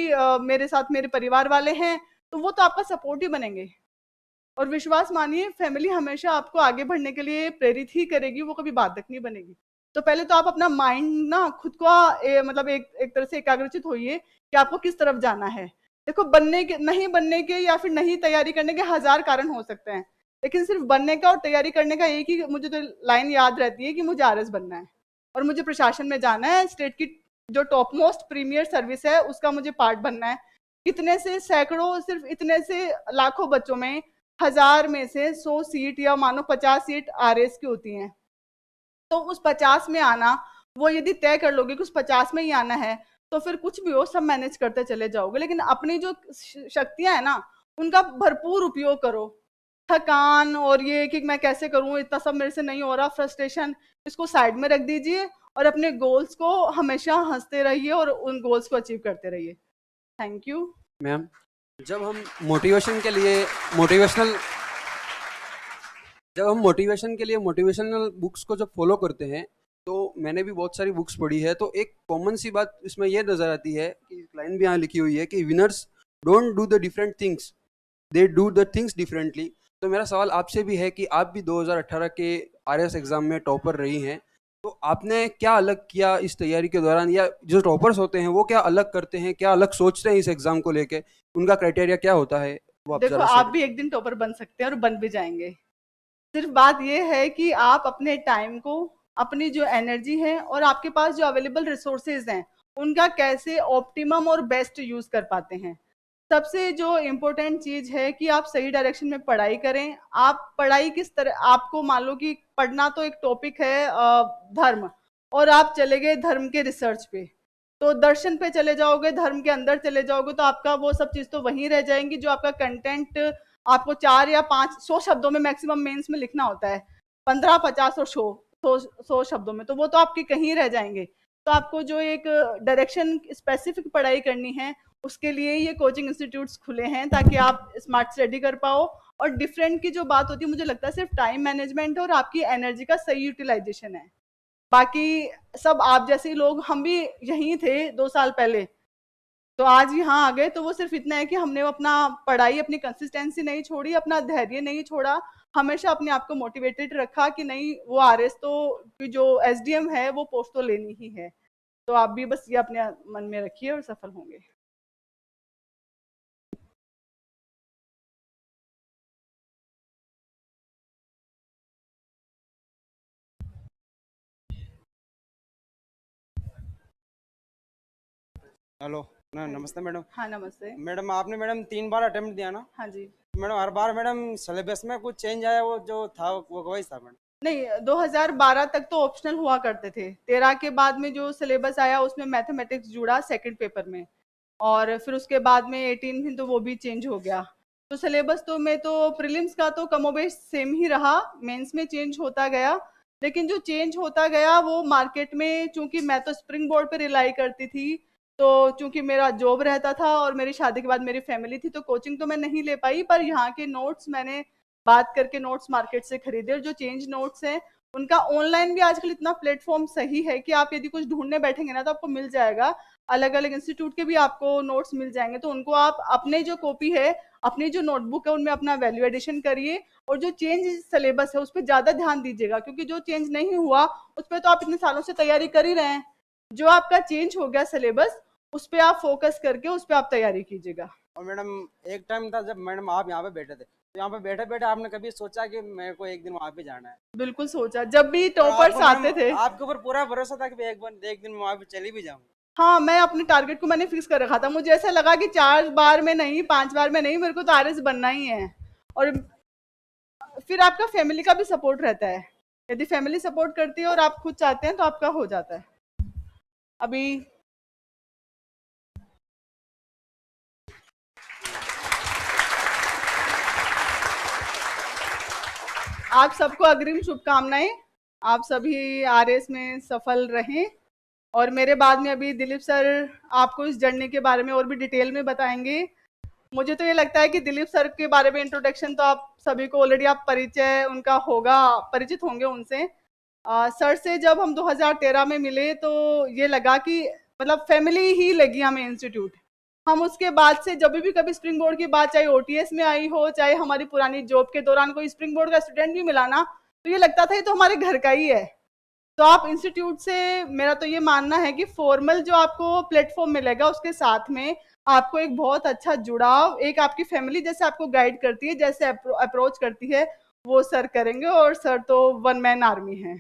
मेरे साथ मेरे परिवार वाले हैं, तो वो तो आपका सपोर्ट ही बनेंगे। और विश्वास मानिए फैमिली हमेशा आपको आगे बढ़ने के लिए प्रेरित ही करेगी, वो कभी बाधक नहीं बनेगी। तो पहले तो आप अपना माइंड ना खुद को मतलब एक तरह से एकाग्रचित होइए कि आपको किस तरफ जाना है। देखो नहीं बनने के या फिर नहीं तैयारी करने के हजार कारण हो सकते हैं, लेकिन सिर्फ बनने का और तैयारी करने का एक ही मुझे तो लाइन याद रहती है कि मुझे आरएस बनना है और मुझे प्रशासन में जाना है, स्टेट की जो टॉप मोस्ट प्रीमियर सर्विस है उसका मुझे पार्ट बनना है। कितने से सैकड़ों, सिर्फ इतने से लाखों बच्चों में 1000 में से 100 सीट या मानो 50 सीट आरएस की होती हैं, तो उस 50 में आना, वो यदि तय कर लोगे कि उस 50 में ही आना है तो फिर कुछ भी हो सब मैनेज करते चले जाओगे। लेकिन अपनी जो शक्तियां है ना उनका भरपूर उपयोग करो। थकान और ये कि मैं कैसे करूं, इतना सब मेरे से नहीं हो रहा, फ्रस्ट्रेशन, इसको साइड में रख दीजिए और अपने गोल्स को हमेशा हंसते रहिए और उन गोल्स को अचीव करते रहिए। Thank you ma'am. जब हम मोटिवेशन के लिए मोटिवेशनल बुक्स को जब फॉलो करते हैं, तो मैंने भी बहुत सारी बुक्स पढ़ी है, तो एक कॉमन सी बात इसमें यह नजर आती है कि लाइन भी यहाँ लिखी हुई है कि winners don't do the different things, they do the things differently. तो मेरा सवाल आपसे भी है कि आप भी 2018 के आरएस एग्जाम में टॉपर रही हैं, तो आपने क्या अलग किया इस तैयारी के दौरान, या जो टॉपर्स होते हैं वो क्या अलग करते हैं, क्या अलग सोचते हैं इस एग्जाम को लेके, उनका क्राइटेरिया क्या होता है, वो आप देखो जरा आप भी एक दिन टॉपर बन सकते हैं और बन भी जाएंगे। सिर्फ बात ये है कि आप अपने टाइम को, अपनी जो एनर्जी है और आपके पास जो अवेलेबल रिसोर्सेज हैं उनका कैसे ऑप्टिमम और बेस्ट यूज कर पाते हैं। सबसे जो इम्पोर्टेंट चीज है कि आप सही डायरेक्शन में पढ़ाई करें। आप पढ़ाई किस तरह, आपको मान लो कि पढ़ना तो एक टॉपिक है धर्म, और आप चले गए धर्म के रिसर्च पे, तो दर्शन पे चले जाओगे, धर्म के अंदर चले जाओगे तो आपका वो सब चीज तो वहीं रह जाएंगी। जो आपका कंटेंट आपको 4 या 500 शब्दों में मैक्सिमम मेंस में लिखना होता है, 15, 50 और 100 शब्दों में, तो वो तो आपके कहीं रह जाएंगे। तो आपको जो एक डायरेक्शन स्पेसिफिक पढ़ाई करनी है उसके लिए ये कोचिंग इंस्टीट्यूट्स खुले हैं ताकि आप स्मार्ट स्टडी कर पाओ। और डिफरेंट की जो बात होती है मुझे लगता है सिर्फ टाइम मैनेजमेंट और आपकी एनर्जी का सही यूटिलाइजेशन है। बाकी सब आप जैसे ही लोग, हम भी यहीं थे 2 साल पहले, तो आज यहाँ आ गए, तो वो सिर्फ इतना है कि हमने अपना पढ़ाई, अपनी कंसिस्टेंसी नहीं छोड़ी, अपना धैर्य नहीं छोड़ा, हमेशा अपने आप को मोटिवेटेड रखा कि नहीं वो आरएस तो जो एसडीएम है वो पोस्ट तो लेनी ही है। तो आप भी बस ये अपने मन में रखिए और सफल होंगे। हेलो ना, नमस्ते मैडम। हाँ नमस्ते। मैडम आपने मैडम 3 बार अटेम्प्ट दिया ना? हाँ जी। मैडम हर बार मैडम सिलेबस में कुछ चेंज आया, वो जो था वो वही था मैडम? नहीं, 2012 तक तो ऑप्शनल हुआ करते थे, 13 के बाद में जो सिलेबस आया उसमें मैथमेटिक्स जुड़ा सेकंड पेपर में, और फिर उसके बाद में 18 में तो वो भी चेंज हो गया। तो सिलेबस तो में तो प्रीलिम्स का तो कमोबेश सेम ही रहा, मेंस में चेंज होता गया, लेकिन जो चेंज होता गया वो मार्केट में, चूंकि मैं तो स्प्रिंग बोर्ड पे रिलाई करती थी, तो चूंकि मेरा जॉब रहता था और मेरी शादी के बाद मेरी फैमिली थी, तो कोचिंग तो मैं नहीं ले पाई, पर यहाँ के नोट्स मैंने बात करके नोट्स मार्केट से खरीदे, और जो चेंज नोट्स हैं उनका ऑनलाइन भी आजकल इतना प्लेटफॉर्म सही है कि आप यदि कुछ ढूंढने बैठेंगे ना तो आपको मिल जाएगा, अलग अलग इंस्टीट्यूट के भी आपको नोट्स मिल जाएंगे। तो उनको आप अपने जो कॉपी है, अपनी जो नोटबुक है, उनमें अपना वैल्यू एडिशन करिए, और जो चेंज सिलेबस है उस पर ज्यादा ध्यान दीजिएगा, क्योंकि जो चेंज नहीं हुआ उस पर तो आप इतने सालों से तैयारी कर ही रहे हैं। जो आपका चेंज हो गया सिलेबस, उस पर आप फोकस करके उस पर आप तैयारी कीजिएगा। और मैडम एक टाइम था जब मैडम आप यहाँ पे बैठे थे, तो यहाँ पे बैठे बैठे आपने कभी सोचा कि मेरे को एक दिन वहाँ पे जाना है? बिल्कुल सोचा, जब भी और टॉपर्स आपको आते मैडम थे। आपके ऊपर पूरा भरोसा था कि एक दिन मैं वहाँ पे चली भी जाऊँ? हाँ, मैं अपने टारगेट को मैंने फिक्स कर रखा था। मुझे ऐसा लगा कि 4 बार में नहीं, 5 बार में नहीं, मेरे को तो आरएस बनना ही है। और फिर आपका फैमिली का भी सपोर्ट रहता है। यदि फैमिली सपोर्ट करती है और आप खुद चाहते हैं तो आपका हो जाता है। अभी आप सबको अग्रिम शुभकामनाएं। आप सभी आरएस में सफल रहें। और मेरे बाद में अभी दिलीप सर आपको इस जर्नी के बारे में और भी डिटेल में बताएंगे। मुझे तो ये लगता है कि दिलीप सर के बारे में इंट्रोडक्शन तो आप सभी को ऑलरेडी आप परिचय उनका होगा, परिचित होंगे उनसे। सर से जब हम 2013 में मिले तो ये लगा कि मतलब फैमिली ही लगी हमें इंस्टीट्यूट। हम उसके बाद से जब भी कभी स्प्रिंग बोर्ड की बात, चाहे ओटीएस में आई हो, चाहे हमारी पुरानी जॉब के दौरान कोई स्प्रिंग बोर्ड का स्टूडेंट भी मिला ना, तो ये लगता था ये तो हमारे घर का ही है। तो आप इंस्टीट्यूट से, मेरा तो ये मानना है कि फॉर्मल जो आपको प्लेटफॉर्म मिलेगा उसके साथ में आपको एक बहुत अच्छा जुड़ाव, एक आपकी फैमिली जैसे आपको गाइड करती है, जैसे अप्रोच करती है, वो सर करेंगे। और सर तो वन मैन आर्मी है।